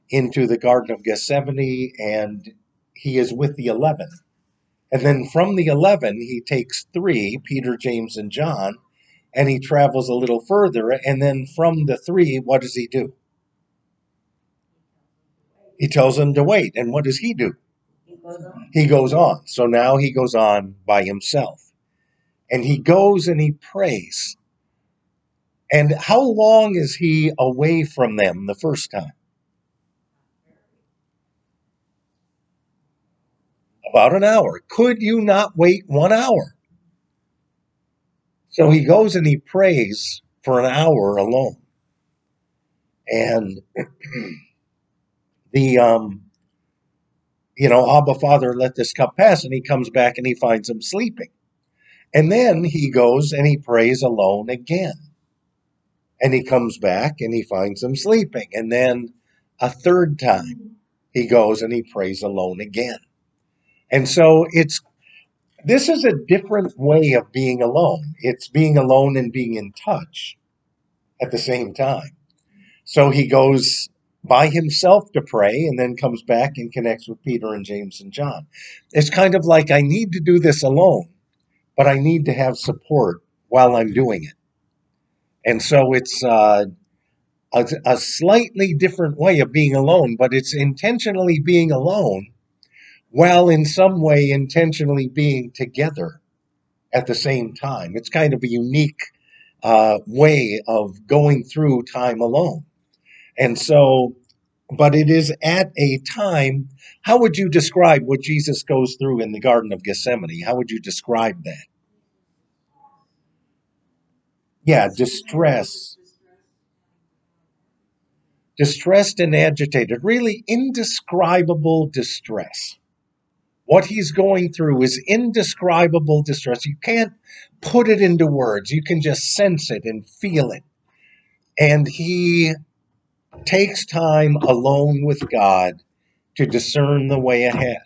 into the Garden of Gethsemane, and he is with the 11. And then from the 11, he takes three, Peter, James, and John, and he travels a little further. And then from the three, what does he do? He tells them to wait. And what does he do? He goes on. So now he goes on by himself. And he goes and he prays. And how long is he away from them the first time? About an hour. Could you not wait 1 hour? So he goes and he prays for an hour alone. And the Abba, Father, let this cup pass. And he comes back and he finds them sleeping. And then he goes and he prays alone again. And he comes back and he finds them sleeping. And then a third time he goes and he prays alone again. And so this is a different way of being alone. It's being alone and being in touch at the same time. So he goes by himself to pray and then comes back and connects with Peter and James and John. It's kind of like, I need to do this alone, but I need to have support while I'm doing it. And so it's a slightly different way of being alone, but it's intentionally being alone while in some way intentionally being together at the same time. It's kind of a unique way of going through time alone. And so, but it is at a time. How would you describe what Jesus goes through in the Garden of Gethsemane? How would you describe that? Yeah, distressed and agitated, really indescribable distress. What he's going through is indescribable distress. You can't put it into words. You can just sense it and feel it. And he takes time alone with God to discern the way ahead.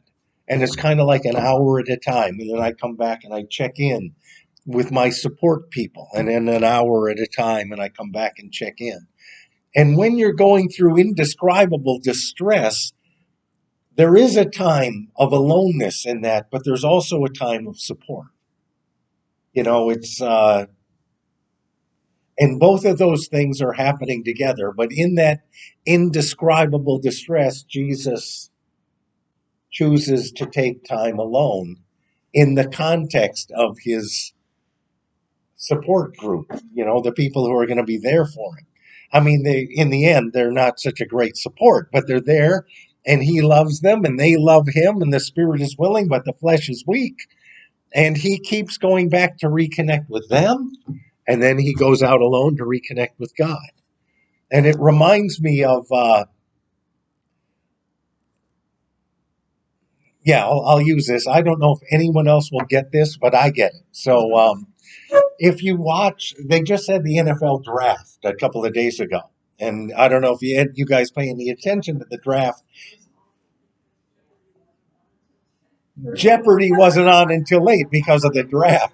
And it's kind of like an hour at a time. And then I come back and I check in with my support people. And then an hour at a time, and I come back and check in. And when you're going through indescribable distress, there is a time of aloneness in that, but there's also a time of support. It's and both of those things are happening together. But in that indescribable distress, Jesus chooses to take time alone in the context of his support group, the people who are going to be there for him. I mean, in the end, they're not such a great support, but they're there, and he loves them and they love him, and the spirit is willing, but the flesh is weak. And he keeps going back to reconnect with them, and then he goes out alone to reconnect with God. And it reminds me of, I'll use this. I don't know if anyone else will get this, but I get it. So if you watch, they just had the NFL draft a couple of days ago. And I don't know if you guys pay any attention to the draft. Jeopardy wasn't on until late because of the draft.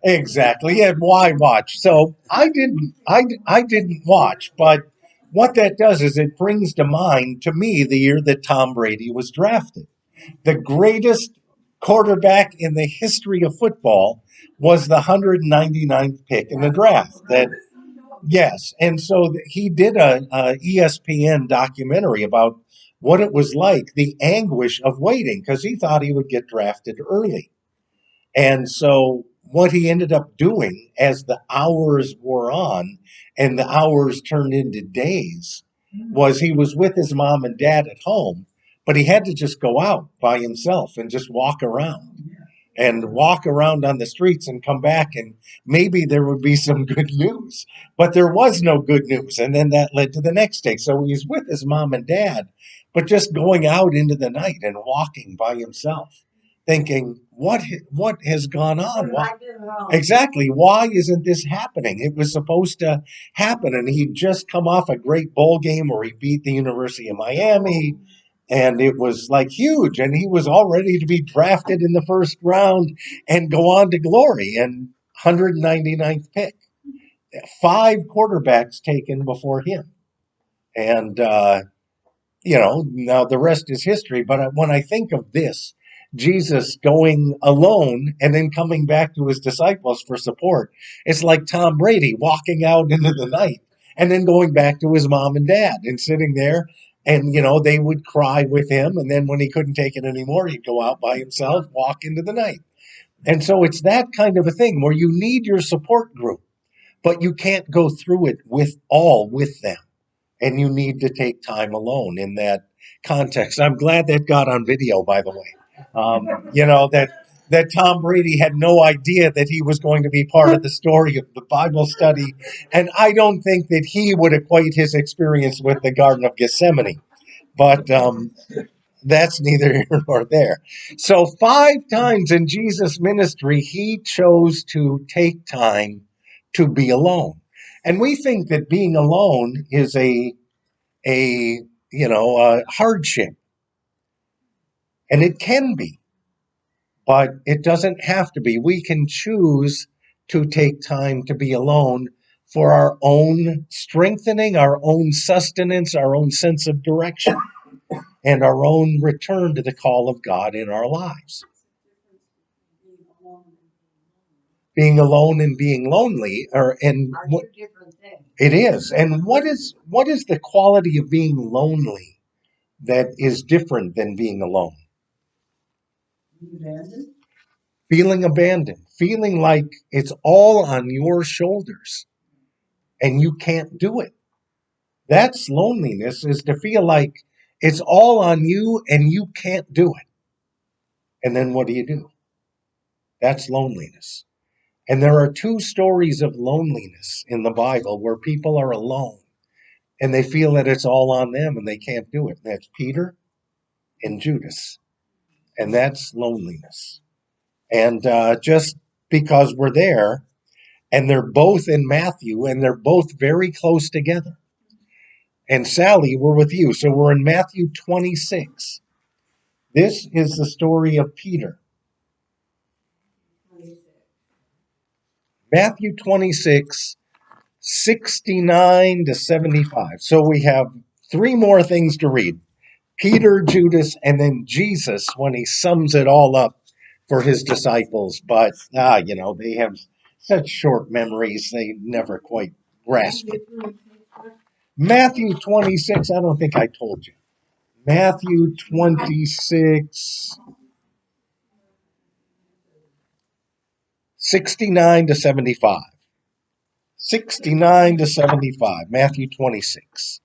Exactly. Yeah, why watch? So I didn't watch, but what that does is it brings to mind, to me, the year that Tom Brady was drafted. The greatest quarterback in the history of football was the 199th pick in the draft. Yes, and so he did a ESPN documentary about what it was like, the anguish of waiting, because he thought he would get drafted early. And so what he ended up doing as the hours wore on and the hours turned into days was he was with his mom and dad at home, but he had to just go out by himself and just walk around on the streets and come back, and maybe there would be some good news, but there was no good news. And then that led to the next day. So he's with his mom and dad, but just going out into the night and walking by himself. thinking, what has gone on? What have I done wrong? Exactly. Why isn't this happening? It was supposed to happen, and he'd just come off a great bowl game where he beat the University of Miami, and it was like huge, and he was all ready to be drafted in the first round and go on to glory, and 199th pick. 5 quarterbacks taken before him. And now the rest is history. But when I think of this, Jesus going alone and then coming back to his disciples for support, it's like Tom Brady walking out into the night and then going back to his mom and dad and sitting there. And, they would cry with him. And then when he couldn't take it anymore, he'd go out by himself, walk into the night. And so it's that kind of a thing where you need your support group, but you can't go through it with them. And you need to take time alone in that context. I'm glad that got on video, by the way. That Tom Brady had no idea that he was going to be part of the story of the Bible study, and I don't think that he would equate his experience with the Garden of Gethsemane. But that's neither here nor there. So 5 times in Jesus' ministry, he chose to take time to be alone. And we think that being alone is a hardship, and it can be, but it doesn't have to be. We can choose to take time to be alone for our own strengthening, our own sustenance, our own sense of direction, and our own return to the call of God in our lives. Being alone and being lonely are two different things. It is. And what is the quality of being lonely that is different than being alone? Abandoned? Feeling abandoned, feeling like it's all on your shoulders and you can't do it. That's loneliness, is to feel like it's all on you and you can't do it. And then what do? That's loneliness. And there are 2 stories of loneliness in the Bible where people are alone and they feel that it's all on them and they can't do it. That's Peter and Judas. And that's loneliness. And just because we're there, and they're both in Matthew, and they're both very close together. And Sally, we're with you. So we're in Matthew 26. This is the story of Peter. Matthew 26, 69 to 75. So we have 3 more things to read. Peter, Judas, and then Jesus when he sums it all up for his disciples. But, they have such short memories, they never quite grasp it. Matthew 26, I don't think I told you. Matthew 26, 69 to 75. 69 to 75, Matthew 26.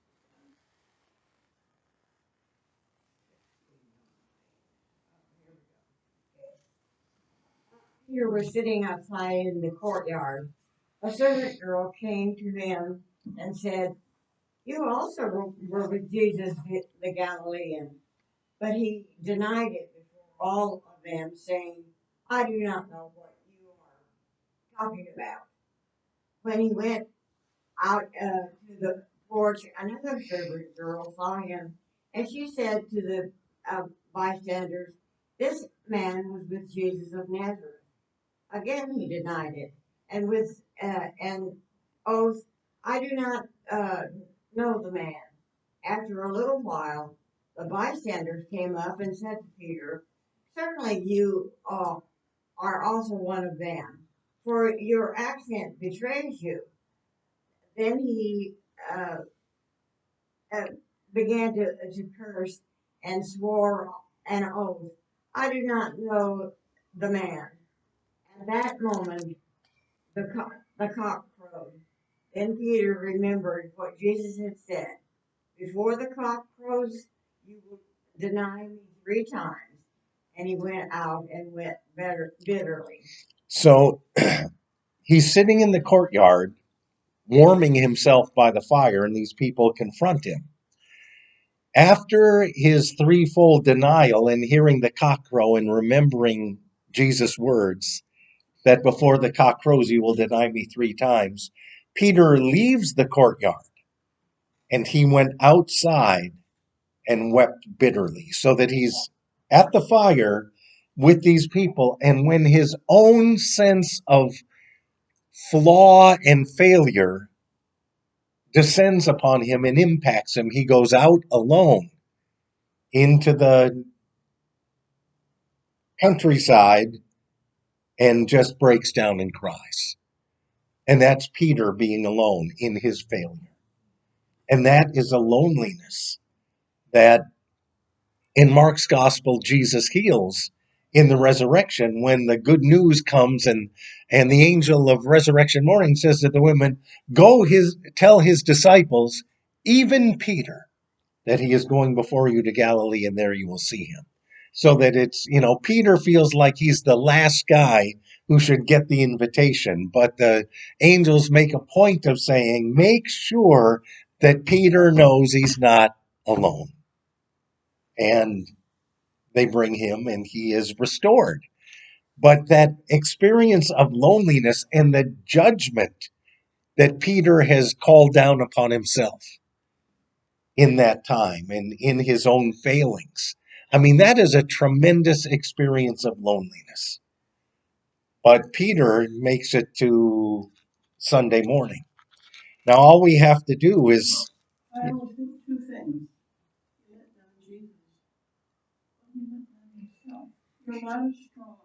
Peter was sitting outside in the courtyard. A servant girl came to him and said, "You also were with Jesus the Galilean." But he denied it before all of them, saying, "I do not know what you are talking about." When he went out to the porch, another servant girl saw him, and she said to the bystanders, "This man was with Jesus of Nazareth." Again, he denied it, and with an oath, "I do not know the man." After a little while, the bystanders came up and said to Peter, "Certainly you are also one of them, for your accent betrays you." Then he uh, uh, began to curse and swore an oath, "I do not know the man." At that moment, the cock crowed. Then Peter remembered what Jesus had said, "Before the cock crows, you will deny me 3 times." And he went out and wept bitterly. So he's sitting in the courtyard, warming himself by the fire, and these people confront him. After his threefold denial and hearing the cock crow and remembering Jesus' words that before the cock crows you will deny me 3 times, Peter leaves the courtyard and he went outside and wept bitterly, so that he's at the fire with these people. And when his own sense of flaw and failure descends upon him and impacts him, he goes out alone into the countryside and just breaks down and cries. And that's Peter being alone in his failure. And that is a loneliness that in Mark's gospel Jesus heals in the resurrection when the good news comes, and the angel of resurrection morning says to the women, go tell his disciples, even Peter, that he is going before you to Galilee and there you will see him. So that it's, Peter feels like he's the last guy who should get the invitation, but the angels make a point of saying, make sure that Peter knows he's not alone. And they bring him and he is restored. But that experience of loneliness and the judgment that Peter has called down upon himself in that time and in his own failings, I mean, that is a tremendous experience of loneliness. But Peter makes it to Sunday morning. Now, all we have to do is. I will do 2 things. He let down Jesus. He let down himself. You're not strong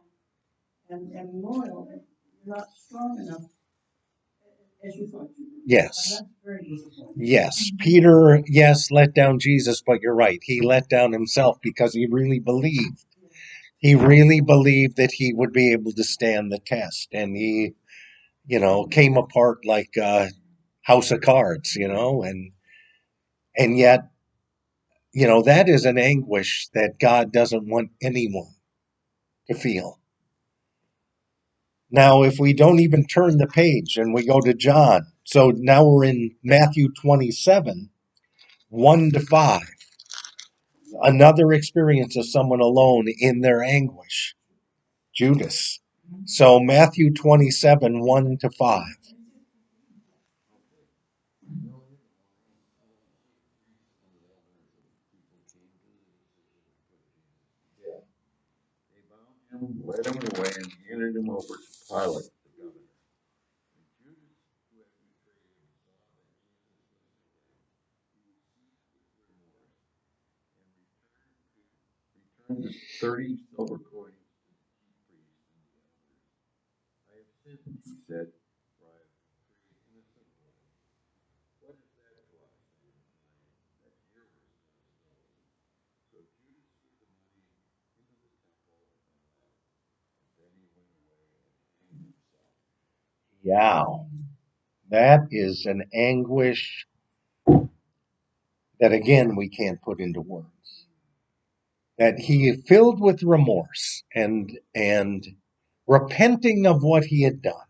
and loyal. You're not strong enough as you thought you were. Yes. And that's very disappointing. Yes. Peter, let down Jesus, but you're right. He let down himself because he really believed. He really believed that he would be able to stand the test. And he, came apart like a house of cards, and yet, that is an anguish that God doesn't want anyone to feel. Now, if we don't even turn the page and we go to John, so now we're in Matthew 27, 1-5. Another experience of someone alone in their anguish. Judas. So Matthew 27, 1-5. They bound him, led him away, and handed him over to Pilate, the governor. When Judas, who had betrayed him, saw that Jesus was away, he was seized with remorse and returned the 30 silver coins to the chief priests and the elders. I have sinned, he said, for I have betrayed innocent blood. What is that to us, then, that yours is stolen? So Judas threw the money into the temple and left. And then he went away and hanged himself. Yeah, that is an anguish that, again, we can't put into words. That he filled with remorse and repenting of what he had done.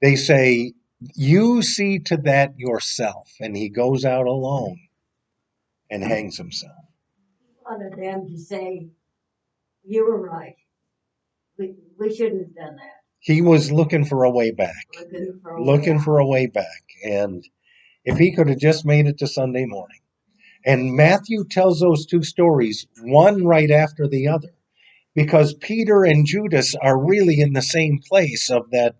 They say, you see to that yourself. And he goes out alone and hangs himself. He wanted them to say, you were right. We shouldn't have done that. He was looking for a way back. Looking for a way back. And if he could have just made it to Sunday morning. And Matthew tells those 2 stories, one right after the other, because Peter and Judas are really in the same place of that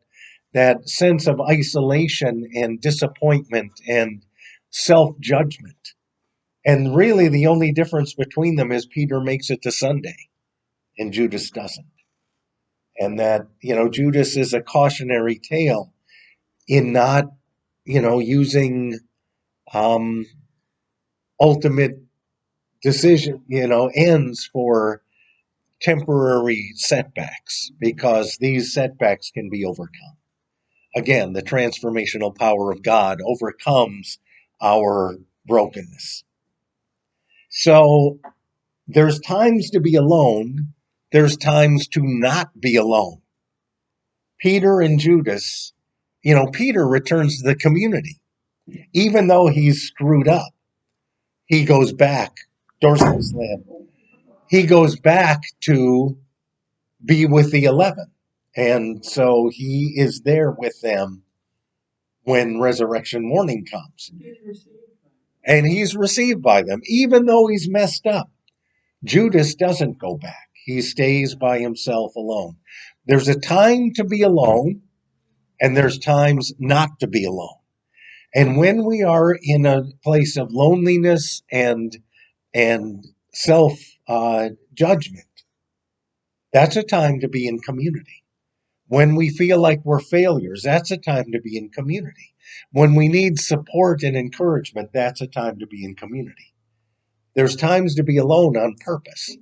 sense of isolation and disappointment and self-judgment. And really the only difference between them is Peter makes it to Sunday and Judas doesn't. And that, Judas is a cautionary tale in not, using ultimate decision, ends for temporary setbacks, because these setbacks can be overcome. Again, the transformational power of God overcomes our brokenness. So there's times to be alone. There's times to not be alone. Peter and Judas, Peter returns to the community, even though he's screwed up. he goes back. Doors slam. He goes back to be with the 11. And so he is there with them when resurrection morning comes. And he's received by them, even though he's messed up. Judas doesn't go back. He stays by himself alone. There's a time to be alone, and there's times not to be alone. And when we are in a place of loneliness and self judgment, that's a time to be in community. When we feel like we're failures, that's a time to be in community. When we need support and encouragement, that's a time to be in community. There's times to be alone on purpose,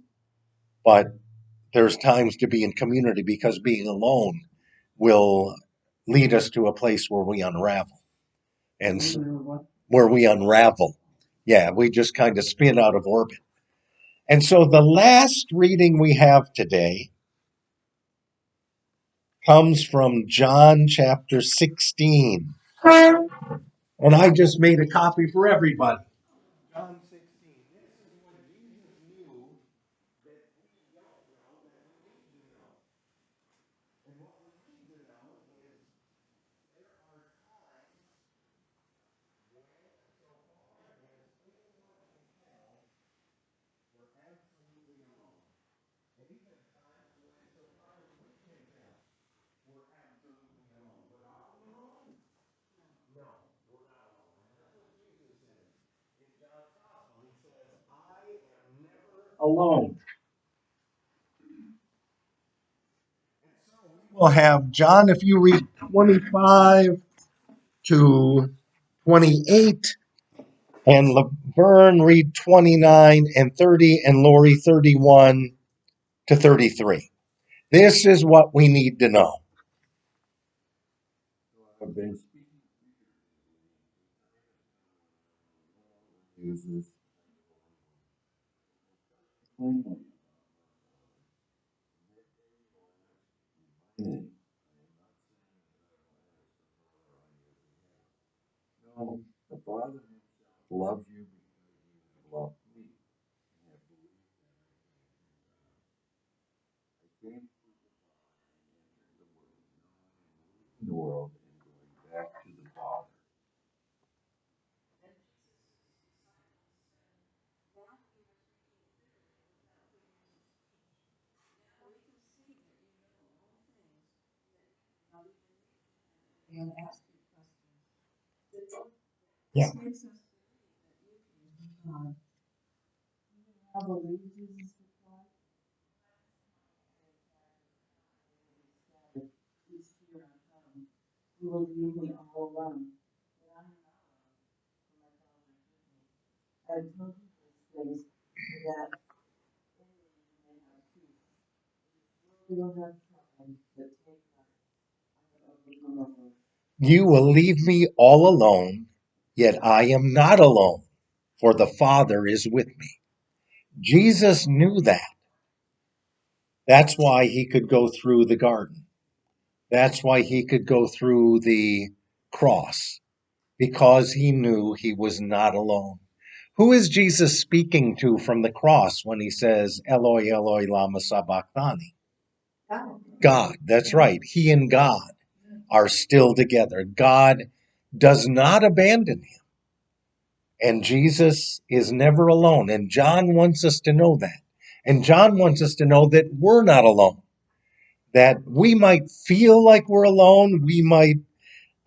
but there's times to be in community because being alone will lead us to a place where we unravel. And where we unravel. Yeah, we just kind of spin out of orbit. And so the last reading we have today comes from John chapter 16. And I just made a copy for everybody. John 16. This is what Jesus knew that we don't know that we need to know. And what we need to know is there are times when, so far as anyone can tell, we're absolutely alone. And even times when, so far as we can tell, we're absolutely alone. But are we alone? No, we're not alone. And that's what Jesus says in John's Gospel. He says, I am never alone. And so we'll have John, if you read 25 to 28, and Laverne read 29 and 30, and Lori 31 to 33. This is what we need to know. I've been speaking uses plainly. No, the Father himself loves you because you have loved me and have believed that I came through the Father and entered the world. Now I am leaving the world and going back to the Father. And ask you questions. Yeah. This makes us how believe Jesus is God. He's here on heaven. He will leave me all alone. But I'm not alone, for my Father is with me. I've told you these things so that in me you may have peace. You will have trouble, but take heart. I have overcome the world. You will leave me all alone, yet I am not alone, for the Father is with me. Jesus knew that. That's why he could go through the garden. That's why he could go through the cross, because he knew he was not alone. Who is Jesus speaking to from the cross when he says, Eloi, Eloi, lama sabachthani? God, that's right. He and God are still together. God does not abandon him. And Jesus is never alone. And John wants us to know that. And John wants us to know that we're not alone. That we might feel like we're alone. We might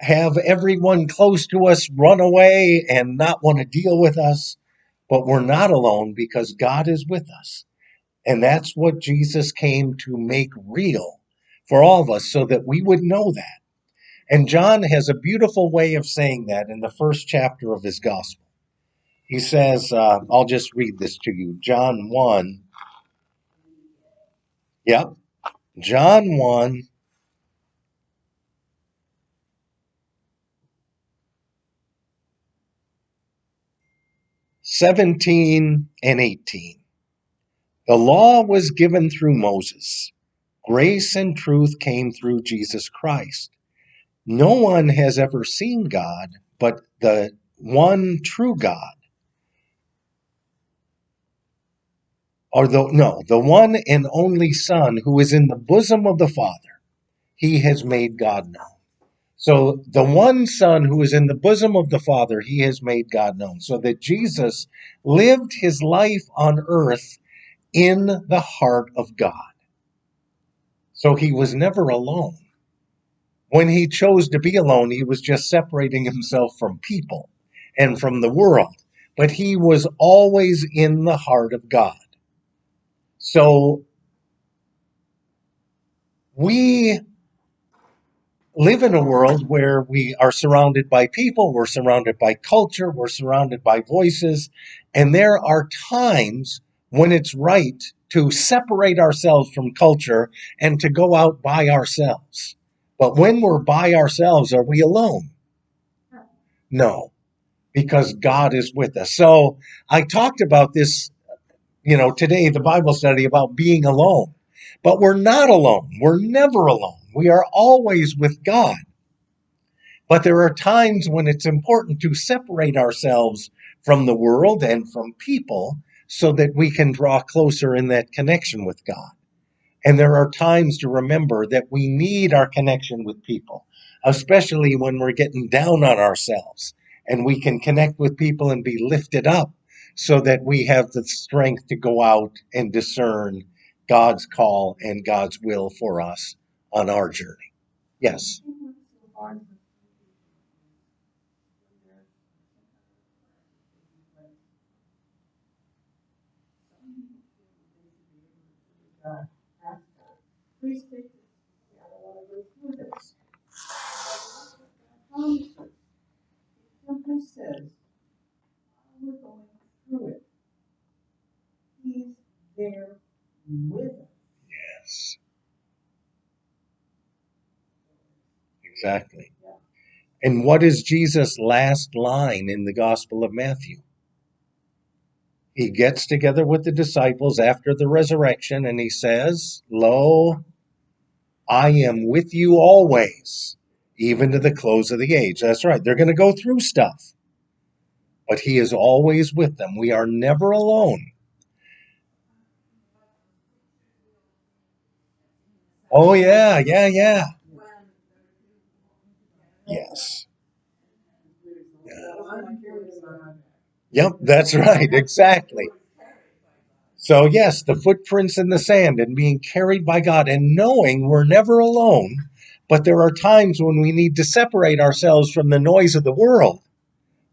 have everyone close to us run away and not want to deal with us. But we're not alone because God is with us. And that's what Jesus came to make real for all of us so that we would know that. And John has a beautiful way of saying that in the first chapter of his gospel. He says, I'll just read this to you. John 1. Yep. John 1, 17 and 18. The law was given through Moses. Grace and truth came through Jesus Christ. No one has ever seen God but the one true God. or the one and only Son who is in the bosom of the Father, he has made God known. So the one Son who is in the bosom of the Father, he has made God known. So that Jesus lived his life on earth in the heart of God. So he was never alone. When he chose to be alone, he was just separating himself from people and from the world. But he was always in the heart of God. So we live in a world where we are surrounded by people, we're surrounded by culture, we're surrounded by voices, and there are times when it's right to separate ourselves from culture and to go out by ourselves. But when we're by ourselves, are we alone? No, because God is with us. So I talked about this, today, the Bible study about being alone. But we're not alone. We're never alone. We are always with God. But there are times when it's important to separate ourselves from the world and from people so that we can draw closer in that connection with God. And there are times to remember that we need our connection with people, especially when we're getting down on ourselves. And we can connect with people and be lifted up so that we have the strength to go out and discern God's call and God's will for us on our journey. Yes. Please take this. I don't want to go through this. It simply says, we're going through it. He's there with us. Yes. Exactly. Yeah. And what is Jesus' last line in the Gospel of Matthew? He gets together with the disciples after the resurrection and he says, "Lo, I am with you always, even to the close of the age." That's right. They're going to go through stuff, but he is always with them. We are never alone. Oh, yeah, yeah, yeah. Yes. Yep, that's right. Exactly. So, yes, the footprints in the sand and being carried by God and knowing we're never alone, but there are times when we need to separate ourselves from the noise of the world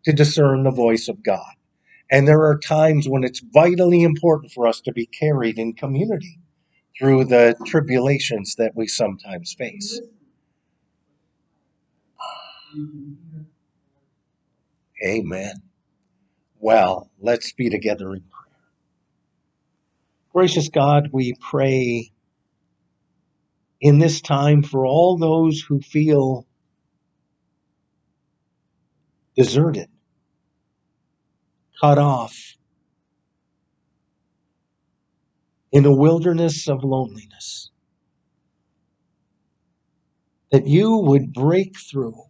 to discern the voice of God. And there are times when it's vitally important for us to be carried in community through the tribulations that we sometimes face. Amen. Well, let's be together in prayer. Gracious God, we pray in this time for all those who feel deserted, cut off, in a wilderness of loneliness, that you would break through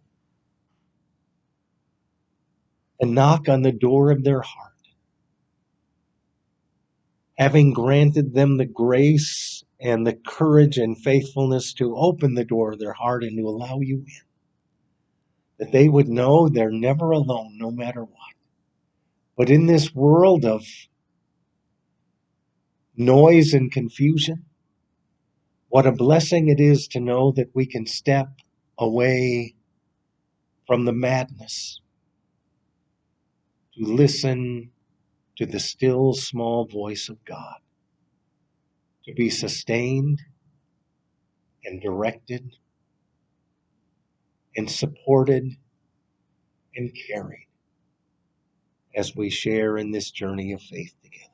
and knock on the door of their heart, having granted them the grace and the courage and faithfulness to open the door of their heart and to allow you in, that they would know they're never alone no matter what. But in this world of noise and confusion, what a blessing it is to know that we can step away from the madness to listen to the still small voice of God, to be sustained and directed and supported and carried as we share in this journey of faith together.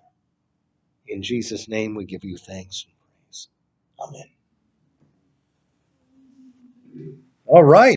In Jesus' name, we give you thanks and praise. Amen. All right.